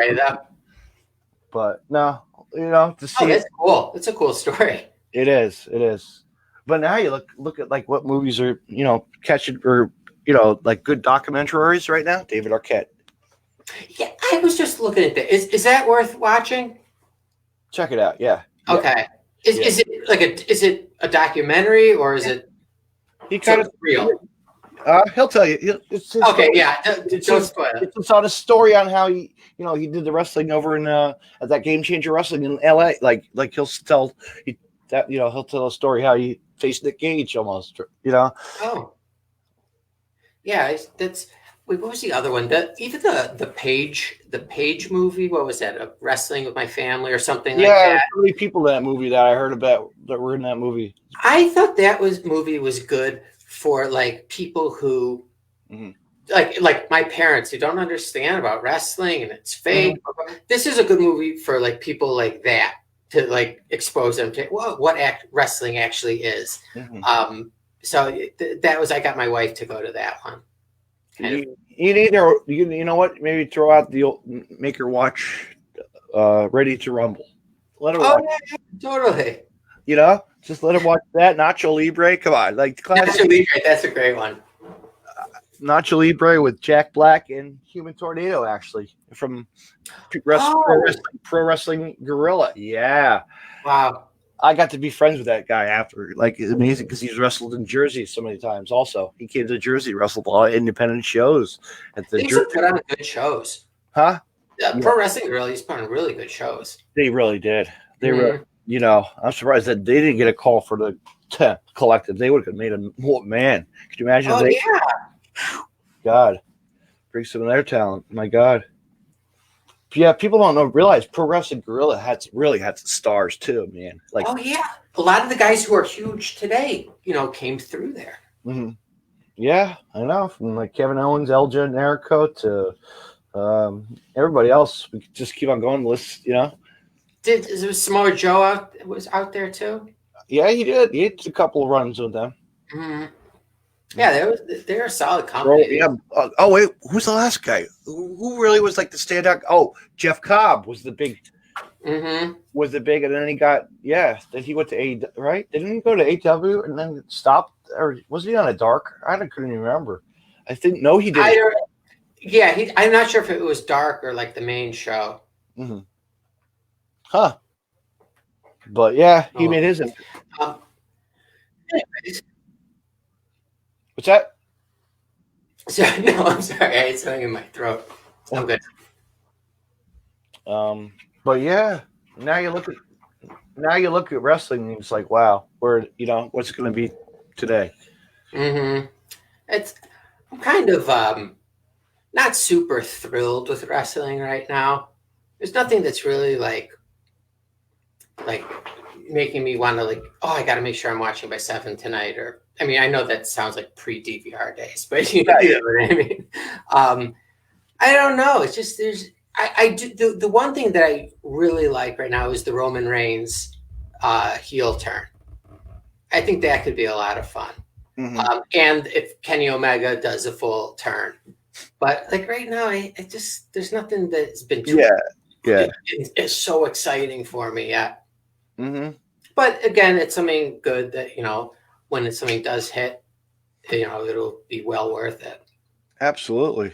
Speaker 1: But no, to see
Speaker 3: that's cool. It's a cool story.
Speaker 1: It is. But now you look at like what movies are, catching or, like good documentaries right now. David Arquette.
Speaker 3: Yeah, I was just looking at that. Is that worth watching?
Speaker 1: Check it out. Yeah.
Speaker 3: Okay. Is it a documentary or is it?
Speaker 1: He kind of
Speaker 3: real.
Speaker 1: He'll tell you. It's
Speaker 3: okay. Yeah. Don't spoil it.
Speaker 1: It's on a story on how he did the wrestling over in at that Game Changer Wrestling in L.A. Like he'll tell a story how he faced Nick Gage almost.
Speaker 3: Oh. Yeah. Wait, what was the other one? Even the Page movie. What was that? Wrestling with My Family or something like that? Yeah,
Speaker 1: so many people in that movie that I heard about that were in that movie.
Speaker 3: I thought that movie was good for like people who, like my parents who don't understand about wrestling and it's fake. Mm-hmm. This is a good movie for like people like that to like expose them to what wrestling actually is. Mm-hmm. So I got my wife to go to that one.
Speaker 1: You know what? Maybe throw out make her watch Ready to Rumble. Let her watch.
Speaker 3: Yeah, totally.
Speaker 1: Just let her watch that. Nacho Libre. Come on. Like classic.
Speaker 3: Nacho Libre, that's a great one.
Speaker 1: Nacho Libre with Jack Black and Human Tornado, actually, from Pro Wrestling Guerrilla. Yeah.
Speaker 3: Wow.
Speaker 1: I got to be friends with that guy after. Like, it's amazing because he's wrestled in Jersey so many times. Also, he came to Jersey, wrestled all independent shows at the.
Speaker 3: They used to put on good shows.
Speaker 1: Huh?
Speaker 3: Yeah. Pro Wrestling Guerrilla used to put on really good shows.
Speaker 1: They really did. They were. I'm surprised that they didn't get a call for the collective. They would have made a man. Could you imagine?
Speaker 3: Oh yeah.
Speaker 1: God, bring some of their talent. My God. Yeah, people don't realize Pro Wrestling Guerrilla really had some stars too, man. Like,
Speaker 3: oh yeah, a lot of the guys who are huge today, came through there.
Speaker 1: Mm-hmm. Yeah, I know. From like Kevin Owens, Elgin, and Erico to everybody else. We could just keep on going. List,
Speaker 3: Did Samoa Joe was out there too?
Speaker 1: Yeah, he did. He had a couple of runs with them.
Speaker 3: Mm-hmm. Yeah, they're a solid company.
Speaker 1: Yeah. Oh wait, who's the last guy? Who really was like the standout? Oh, Jeff Cobb was the big.
Speaker 3: Mm-hmm.
Speaker 1: And then he got then he went to A, right? Didn't he go to AW and then stopped, or was he on a dark? I couldn't even remember. I think no, he didn't.
Speaker 3: I'm not sure if it was dark or like the main show.
Speaker 1: Mm-hmm. Huh. But yeah, he made his.
Speaker 3: Anyways.
Speaker 1: What's that?
Speaker 3: So, no, I'm sorry. I had something in my throat. I'm good.
Speaker 1: But yeah, now you look at wrestling and it's like, wow, what's it going to be today?
Speaker 3: Mm-hmm. I'm kind of not super thrilled with wrestling right now. There's nothing that's really like making me want to I got to make sure I'm watching by 7 tonight. Or I mean, I know that sounds like pre-DVR days, but you know what I mean. I don't know. It's just I do the one thing that I really like right now is the Roman Reigns heel turn. I think that could be a lot of fun.
Speaker 1: Mm-hmm.
Speaker 3: And if Kenny Omega does a full turn, but like right now, I just there's nothing that's been it's so exciting for me yet.
Speaker 1: Mm-hmm.
Speaker 3: But again, it's something good that when something does hit, it'll be well worth it.
Speaker 1: Absolutely.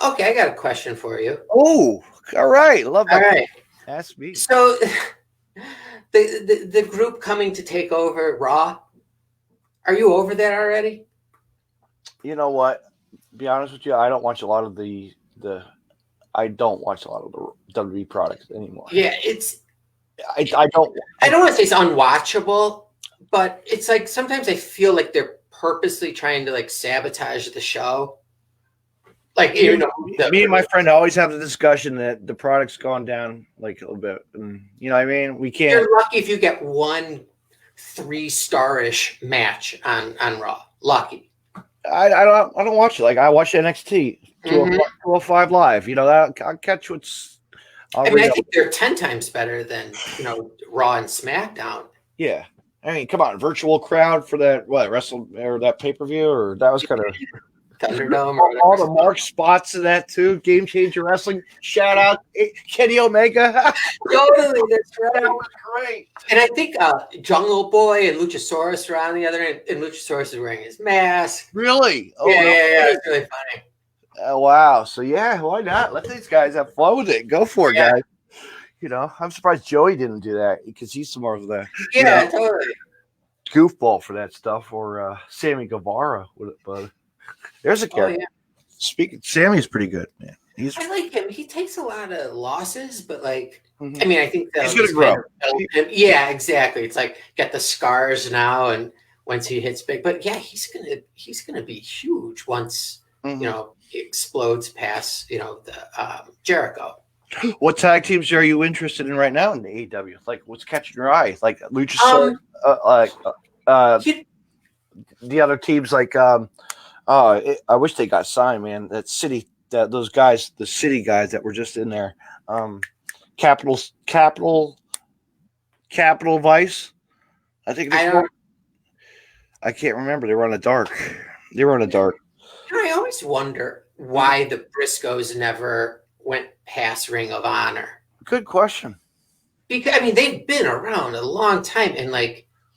Speaker 3: Okay, I got a question for you.
Speaker 1: Oh, all right. Love that.
Speaker 3: All right.
Speaker 1: Ask me.
Speaker 3: So the group coming to take over Raw, are you over that already?
Speaker 1: You know what? Be honest with you, I don't watch a lot of the WWE products anymore.
Speaker 3: Yeah,
Speaker 1: I don't
Speaker 3: want to say it's unwatchable, but it's like sometimes I feel like they're purposely trying to sabotage the show. Like me
Speaker 1: and my friend always have the discussion that the product's gone down a little bit, and you know what I mean. We can't.
Speaker 3: You're lucky if you get one 3-star-ish match on Raw. Lucky.
Speaker 1: I don't watch it. Like I watch NXT 205 Live. I'll catch what's.
Speaker 3: I think they're 10 times better than Raw and SmackDown.
Speaker 1: Yeah, I mean, come on, virtual crowd for that that pay-per-view, or that was kind of.
Speaker 3: Thunderdome.
Speaker 1: All the mark spots of that too. Game Changer Wrestling. Shout out Kenny Omega.
Speaker 3: Totally, that's right.
Speaker 1: That was great.
Speaker 3: And I think Jungle Boy and Luchasaurus are on the other end, and Luchasaurus is wearing his mask.
Speaker 1: Really?
Speaker 3: Oh, yeah. It's really funny.
Speaker 1: Wow. So yeah, why not? Let these guys have fun with it. Go for it, guys. I'm surprised Joey didn't do that because he's more of the
Speaker 3: totally
Speaker 1: goofball for that stuff, or Sammy Guevara with it, but. There's a character. Speaking, Sammy's pretty good, man.
Speaker 3: I like him. He takes a lot of losses, but I mean, I think that
Speaker 1: he's gonna grow.
Speaker 3: Yeah, exactly. It's like get the scars now, and once he hits big, but yeah, he's gonna be huge once he explodes past the Jericho.
Speaker 1: What tag teams are you interested in right now in the AEW? Like, what's catching your eye? Like Luchasaurus, the other teams like. I wish they got signed, man. Those guys, the city guys that were just in there. Capital Vice. I think I can't remember. They were on a dark.
Speaker 3: I always wonder why the Briscoes never went past Ring of Honor.
Speaker 1: Good question.
Speaker 3: Because I mean, they've been around a long time, and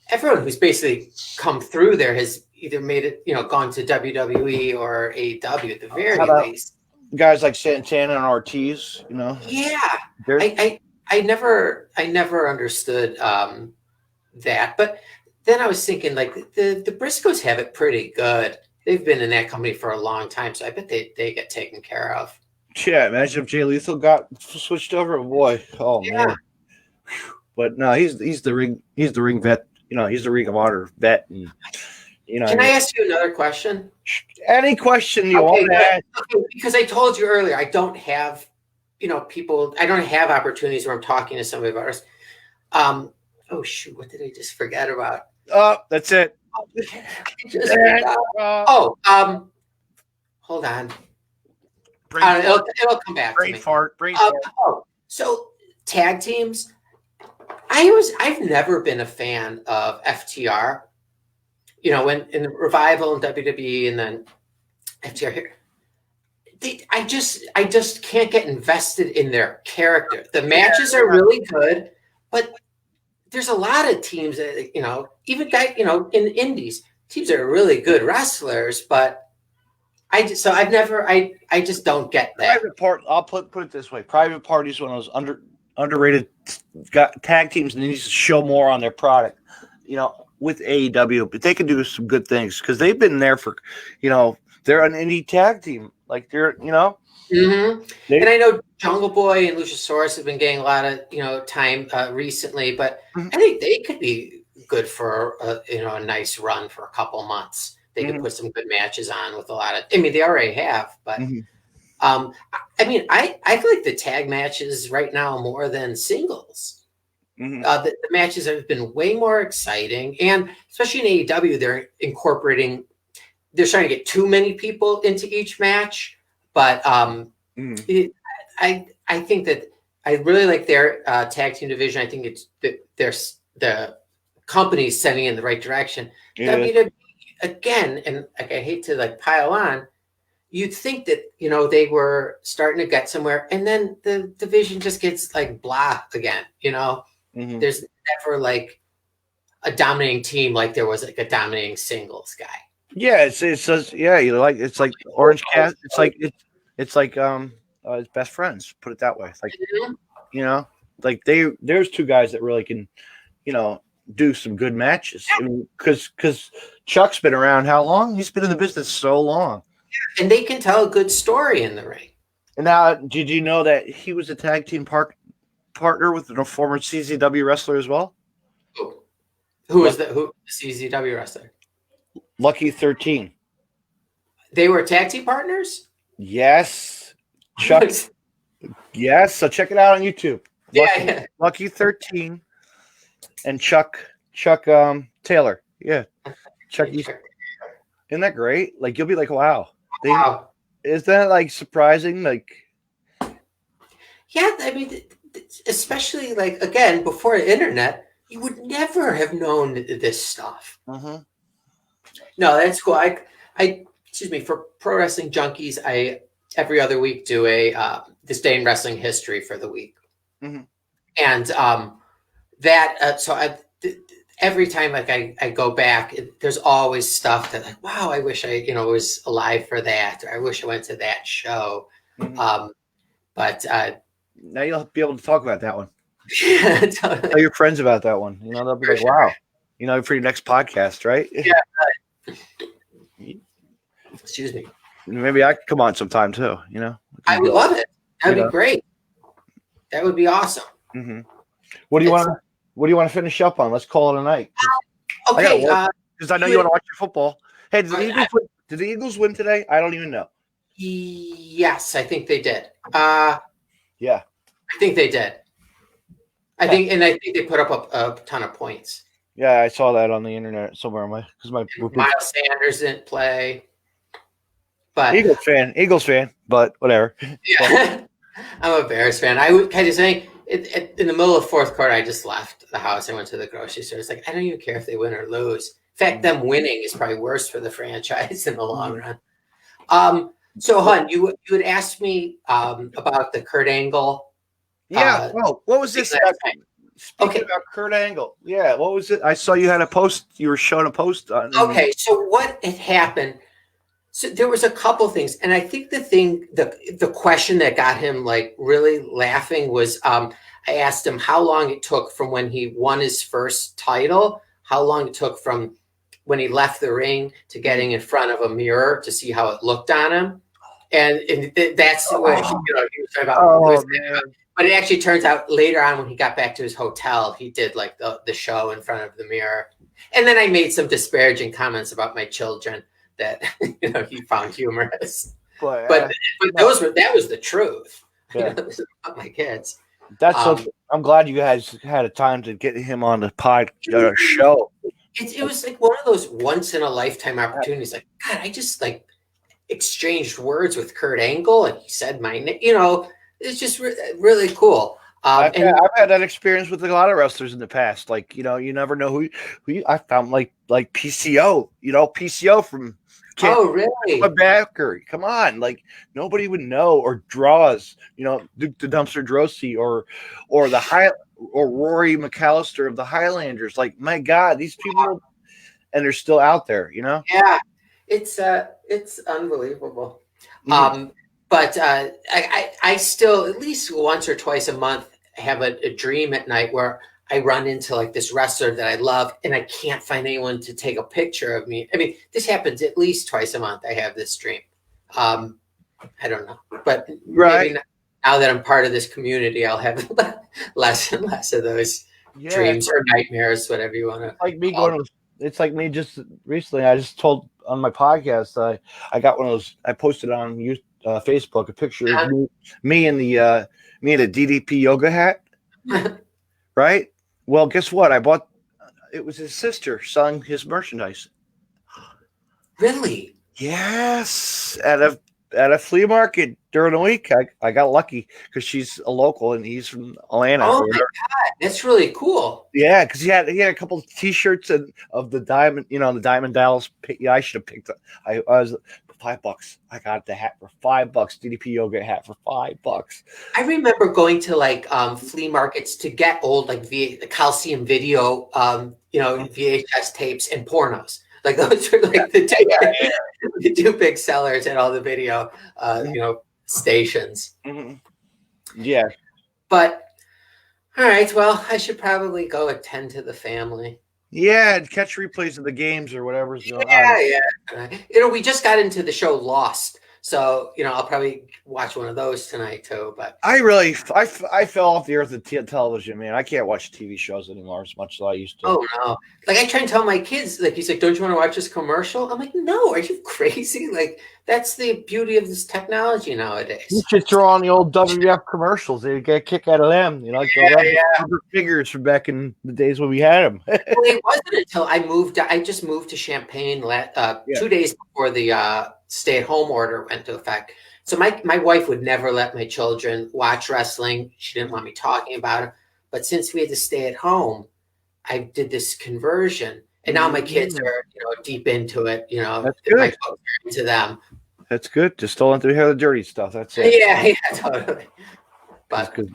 Speaker 3: everyone who's basically come through there has either made it, gone to WWE or AEW at the very least.
Speaker 1: Guys like Santana and Ortiz,
Speaker 3: Yeah, I never understood that, but then I was thinking the Briscoes have it pretty good. They've been in that company for a long time, so I bet they get taken care of.
Speaker 1: Yeah, imagine if Jay Lethal got switched over. Boy, man. But no, he's the ring vet. He's the Ring of Honor vet. And,
Speaker 3: Can I ask you another question?
Speaker 1: Any question you want to ask?
Speaker 3: Because I told you earlier, I don't have, people. I don't have opportunities where I'm talking to somebody about us. Oh shoot! What did I just forget about?
Speaker 1: Oh, that's it.
Speaker 3: Hold on. It'll come back.
Speaker 1: Brain
Speaker 3: to me.
Speaker 1: fart.
Speaker 3: So tag teams. I've never been a fan of FTR. when in the Revival and WWE, and then FTR here, I just can't get invested in their character. The matches are really good, but there's a lot of teams that, even in the indies, teams are really good wrestlers, but I just don't get that.
Speaker 1: I'll put it this way: Private Party is one of those underrated tag teams, and needs to show more on their product. With AEW, but they can do some good things because they've been there for, they're an indie tag team. Like they're,
Speaker 3: Mm-hmm. And I know Jungle Boy and Luchasaurus have been getting a lot of time recently, but I think they could be good for a nice run for a couple months. They could put some good matches on with a lot of. I mean, they already have, but I feel like the tag matches right now more than singles. The matches have been way more exciting, and especially in AEW, they're trying to get too many people into each match. But I think that I really like their tag team division. I think it's the company's setting in the right direction.
Speaker 1: Yeah.
Speaker 3: WWE again, and I hate to pile on. You'd think that they were starting to get somewhere, and then the division just gets blah again. There's never a dominating team like there was a dominating singles guy.
Speaker 1: Yeah, it's like Orange Cat. It's like his best friends. Put it that way. There's two guys that really can, do some good matches. Because Chuck's been around how long? He's been in the business so long,
Speaker 3: and they can tell a good story in the ring.
Speaker 1: And now, did you know that he was a tag team partner with a former CZW wrestler as well?
Speaker 3: Who was the CZW wrestler?
Speaker 1: Lucky 13.
Speaker 3: They were tag team partners?
Speaker 1: Yes. Chuck. Yes. So check it out on YouTube. Lucky 13 and Chuck Taylor. Yeah. Chuck. Isn't that great? You'll be like, wow.
Speaker 3: Wow.
Speaker 1: Isn't that surprising?
Speaker 3: Yeah, I mean, especially again, before the internet, you would never have known this stuff. No, that's cool. For Pro Wrestling Junkies, I every other week do a this day in wrestling history for the week, and every time I go back, there's always stuff that wow, I wish I was alive for that, or I wish I went to that show. But
Speaker 1: now you'll be able to talk about that one.
Speaker 3: Yeah, totally.
Speaker 1: Tell your friends about that one. They'll be like, wow. For your next podcast, right?
Speaker 3: Yeah. Excuse me.
Speaker 1: Maybe I could come on sometime too.
Speaker 3: I would love it. That'd be great. That would be awesome.
Speaker 1: What do you want to finish up on? Let's call it a night.
Speaker 3: Okay.
Speaker 1: Because I know you want to watch your football. Hey, did the Eagles win today? I don't even know.
Speaker 3: Yes, I think they did.
Speaker 1: Yeah.
Speaker 3: I think they did. I think they put up a ton of points.
Speaker 1: Yeah, I saw that on the internet somewhere.
Speaker 3: Miles Sanders didn't play, but
Speaker 1: Eagles fan, but whatever.
Speaker 3: Yeah, I'm a Bears fan. I would kind of say in the middle of fourth quarter, I just left the house. I went to the grocery store. It's I don't even care if they win or lose. In fact, them winning is probably worse for the franchise in the long run. So, Hun, you had asked me about the Kurt Angle.
Speaker 1: Yeah. What was this? Speaking about Kurt Angle. Yeah. What was it? I saw you had a post. You were showing a post on.
Speaker 3: Okay. So what had happened? So there was a couple things, and I think the question that got him really laughing was I asked him how long it took from when he won his first title, how long it took from when he left the ring to getting in front of a mirror to see how it looked on him. And that's what he was talking about. But it actually turns out later on when he got back to his hotel, he did the show in front of the mirror. And then I made some disparaging comments about my children that he found humorous. But that was the truth.
Speaker 1: Yeah.
Speaker 3: About my kids.
Speaker 1: I'm glad you guys had a time to get him on the show.
Speaker 3: It was one of those once in a lifetime opportunities. God, I just exchanged words with Kurt Angle, and he said my name. It's just really cool.
Speaker 1: I've had that experience with a lot of wrestlers in the past. Like, you never know who I found like PCO, PCO from
Speaker 3: Oh, really?
Speaker 1: Backer. Come on, like nobody would know, or Draws, Duke the Dumpster Drosy, or Rory McAllister of the Highlanders. Like, my God, these people, and they're still out there.
Speaker 3: Yeah, it's unbelievable.
Speaker 1: Mm-hmm.
Speaker 3: But I still, at least once or twice a month, have a dream at night where I run into like this wrestler that I love, and I can't find anyone to take a picture of me. I mean, this happens at least twice a month. I have this dream. I don't know, but maybe now that I'm part of this community, I'll have less and less of those dreams or nightmares, whatever you want to.
Speaker 1: Like me it's like me just recently. I just told on my podcast. I got one of those. I posted on Facebook a picture of me in the DDP yoga hat. Right. Well, guess what? It was his sister selling his merchandise.
Speaker 3: Really?
Speaker 1: Yes. At a flea market during the week. I got lucky because she's a local and he's from Atlanta.
Speaker 3: Oh my God, that's really cool.
Speaker 1: Yeah, because he had a couple of T-shirts of the Diamond, the Diamond Dallas. Yeah, I should have picked up. I was $5. I got the hat for $5. DDP yoga hat for $5.
Speaker 3: I remember going to like flea markets to get old like the Coliseum video, VHS tapes and pornos. Like those were like the two big sellers at all the video, stations.
Speaker 1: Mm-hmm. Yeah.
Speaker 3: But all right, well, I should probably go attend to the family.
Speaker 1: Yeah, and catch replays of the games or whatever's going on.
Speaker 3: Yeah. We just got into the show Lost, so I'll probably watch one of those tonight too. But
Speaker 1: I fell off the earth of television, man. I can't watch TV shows anymore as much as I used to.
Speaker 3: Oh no! Like I try and tell my kids, like he's like, "Don't you want to watch this commercial?" I'm like, "No, are you crazy?" Like that's the beauty of this technology nowadays.
Speaker 1: You should throw on the old WWF commercials. They get a kick out of them. Like the rubber figures from back in the days when we had them.
Speaker 3: Well, it wasn't until I moved. I just moved to Champaign 2 days before the stay-at-home order went into effect. So my wife would never let my children watch wrestling. She didn't want me talking about it. But since we had to stay at home, I did this conversion, and now my kids are deep into it.
Speaker 1: That's good.
Speaker 3: My folks are into them.
Speaker 1: That's good. Just don't let them hear the dirty stuff. That's it.
Speaker 3: Yeah, totally. But
Speaker 1: good.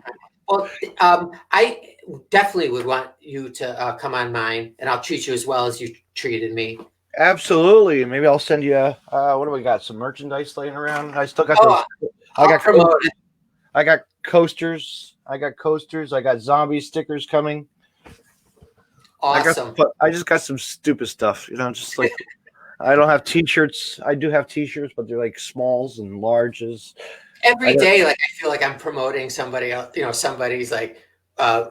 Speaker 3: Well, I definitely would want you to come on mine, and I'll treat you as well as you treated me.
Speaker 1: Absolutely. Maybe I'll send you what do we got? Some merchandise laying around. I still got I got coasters. I got zombie stickers coming.
Speaker 3: Awesome.
Speaker 1: I just got some stupid stuff, just like I don't have t-shirts. I do have t-shirts, but they're like smalls and larges.
Speaker 3: Every day, like I feel like I'm promoting somebody else, somebody's like pro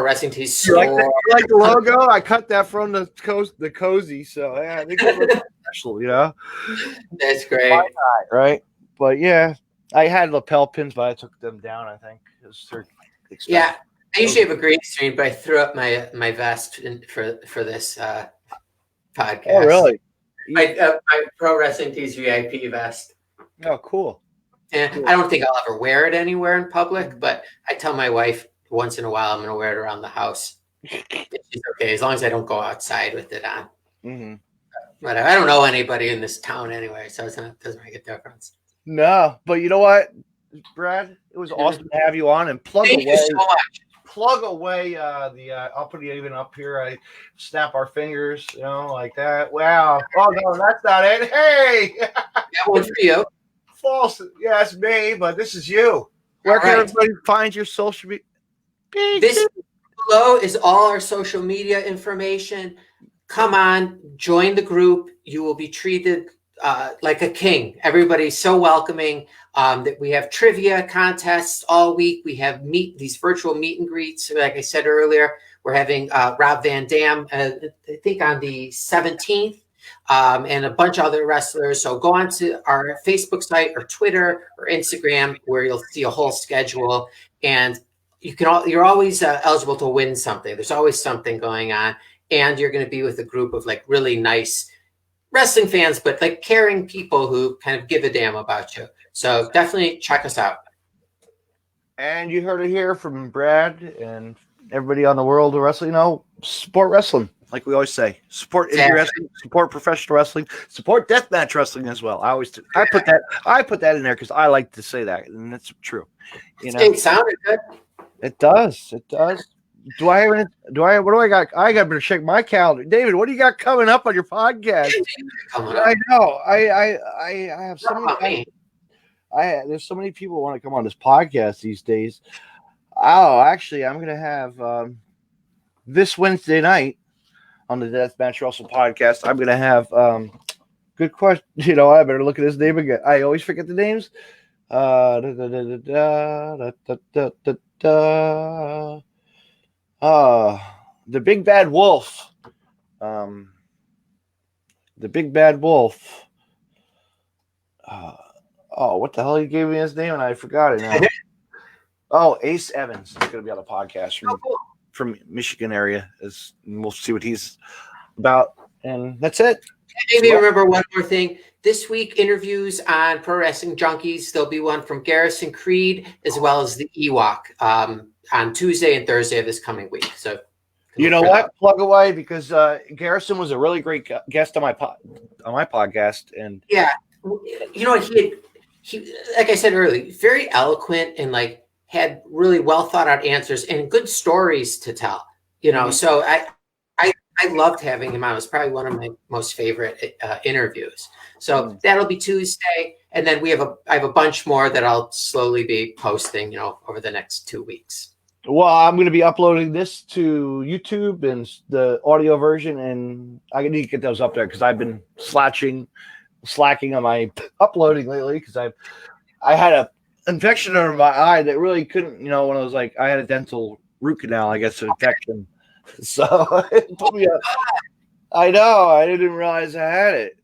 Speaker 3: wrestling tees store.
Speaker 1: You like the logo? I cut that from the cozy, so yeah, I think it's special,
Speaker 3: That's great.
Speaker 1: Why not, right? But yeah, I had lapel pins, but I took them down, I think. They're expensive.
Speaker 3: Yeah. I usually have a green screen, but I threw up my vest for this podcast.
Speaker 1: Oh, really?
Speaker 3: My Pro Wrestling Tees VIP vest.
Speaker 1: Oh, cool.
Speaker 3: And cool. I don't think I'll ever wear it anywhere in public, but I tell my wife once in a while I'm going to wear it around the house. She's okay, as long as I don't go outside with it on.
Speaker 1: Mm-hmm.
Speaker 3: But I don't know anybody in this town anyway, so it doesn't make a difference.
Speaker 1: No, but you know what, Brad? It was awesome to have you on, and
Speaker 3: Thank you so much.
Speaker 1: Plug away I'll put it even up here. I snap our fingers, like that. Wow. Oh no, that's not it. Hey,
Speaker 3: that one's for you.
Speaker 1: False. Yeah, it's me, but this is you. Where can everybody find your social media?
Speaker 3: This below is all our social media information. Come on, join the group. You will be treated like a king. Everybody's so welcoming. That we have trivia contests all week. We have these virtual meet and greets. Like I said earlier, we're having Rob Van Dam, I think on the 17th, and a bunch of other wrestlers. So go on to our Facebook site or Twitter or Instagram where you'll see a whole schedule. And you're always eligible to win something. There's always something going on. And you're going to be with a group of like really nice wrestling fans, but like caring people who kind of give a damn about you. So definitely check us out.
Speaker 1: And you heard it here from Brad and everybody on the world of wrestling. Support wrestling, like we always say. Support indie wrestling, support professional wrestling, support deathmatch wrestling as well. I put that in there because I like to say that, and that's true.
Speaker 3: It sounded good.
Speaker 1: It does. What do I got? I got to check my calendar. David, what do you got coming up on your podcast? I know. I have so many. There's so many people who want to come on this podcast these days. Oh, actually, I'm going to have this Wednesday night on the Deathmatch Russell podcast. I'm going to have good question. I better look at his name again. I always forget the names. The Big Bad Wolf. The Big Bad Wolf. What the hell? He gave me his name and I forgot it now. Ace Evans is going to be on the podcast from Michigan area. And we'll see what he's about. And that's it.
Speaker 3: Maybe remember one more thing. This week, interviews on Pro Wrestling Junkies. There'll be one from Garrison Creed as well as the Ewok on Tuesday and Thursday of this coming week. So,
Speaker 1: you know what? Plug away, because Garrison was a really great guest on my podcast. And
Speaker 3: yeah, you know what, he like I said earlier, very eloquent and like had really well thought out answers and good stories to tell. So I loved having him on. It was probably one of my most favorite interviews. So that'll be Tuesday, and then I have a bunch more that I'll slowly be posting, over the next 2 weeks.
Speaker 1: Well, I'm going to be uploading this to YouTube and the audio version, and I need to get those up there because I've been slacking on my uploading lately because I had an infection under my eye that really couldn't, when I was like, I had a dental root canal, I guess, infection. So it put me up. I know, I didn't realize I had it.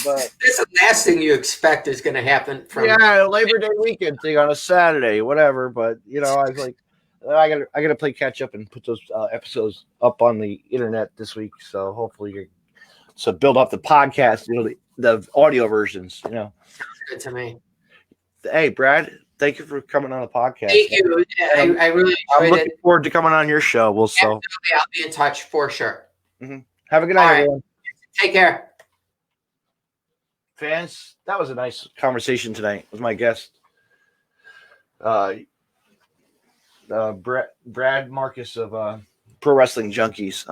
Speaker 1: But
Speaker 3: that's the last thing you expect is going to happen from
Speaker 1: Labor Day weekend thing on a Saturday, whatever. But I was like, I gotta play catch up and put those episodes up on the internet this week. So hopefully, build up the podcast, the audio versions.
Speaker 3: Good to me.
Speaker 1: Hey, Brad, thank you for coming on the podcast.
Speaker 3: Thank you. I really enjoyed it.
Speaker 1: I'm looking forward to coming on your show.
Speaker 3: Absolutely, I'll be in touch for sure.
Speaker 1: Mm-hmm. Have a good night, everyone.
Speaker 3: Take care.
Speaker 1: Fans, that was a nice conversation tonight with my guest, Brad Marcus of Pro Wrestling Junkies.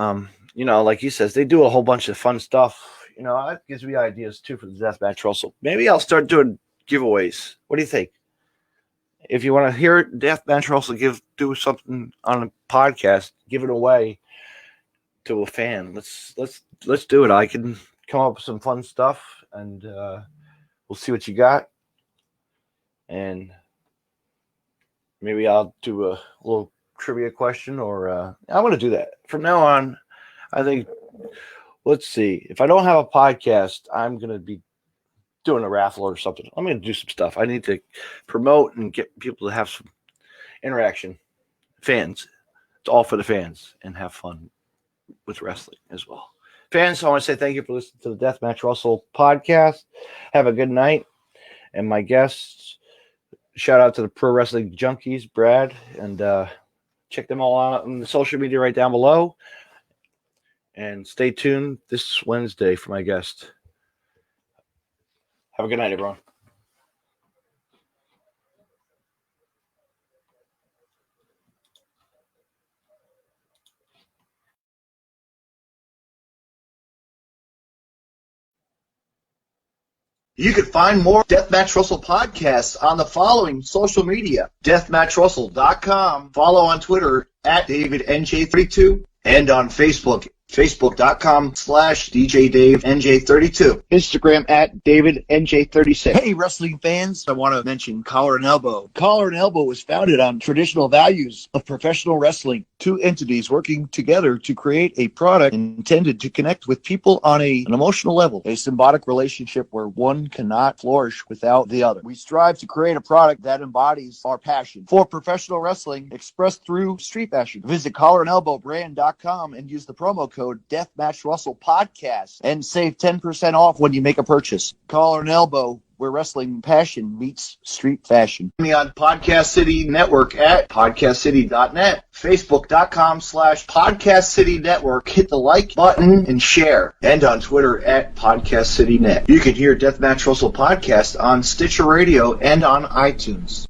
Speaker 1: Like he says, they do a whole bunch of fun stuff. That gives me ideas too for the Deathmatch Russell. Maybe I'll start doing giveaways. What do you think? If you want to hear Deathmatch Russell do something on a podcast, give it away to a fan. Let's do it. I can come up with some fun stuff, and we'll see what you got. And maybe I'll do a little trivia question, or I'm going to do that from now on. I think. Let's see. If I don't have a podcast, I'm going to be doing a raffle or something. I'm going to do some stuff. I need to promote and get people to have some interaction. Fans. It's all for the fans, and have fun with wrestling as well. Fans, I want to say thank you for listening to the Deathmatch Russell podcast. Have a good night. And my guests, shout out to the Pro Wrestling Junkies, Brad, and check them all out on the social media right down below. And stay tuned this Wednesday for my guest. Have a good night, everyone.
Speaker 5: You can find more Deathmatch Russell podcasts on the following social media: DeathmatchRussell.com, follow on Twitter @DavidNJ32, and on Facebook, Facebook.com/DJDaveNJ32. Instagram @DavidNJ36. Hey, wrestling fans, I want to mention Collar and Elbow. Collar and Elbow was founded on traditional values of professional wrestling. Two entities working together to create a product intended to connect with people on an emotional level, a symbiotic relationship where one cannot flourish without the other. We strive to create a product that embodies our passion for professional wrestling expressed through street fashion. Visit collarandelbowbrand.com and use the promo code Deathmatch Russell Podcast and save 10% off when you make a purchase. Collar and Elbow, where wrestling passion meets street fashion. Me on Podcast City Network at podcastcity.net, facebook.com/Podcast City Network. Hit the like button and share. And on Twitter at Podcast City Net. You can hear Deathmatch Wrestle Podcast on Stitcher Radio and on iTunes.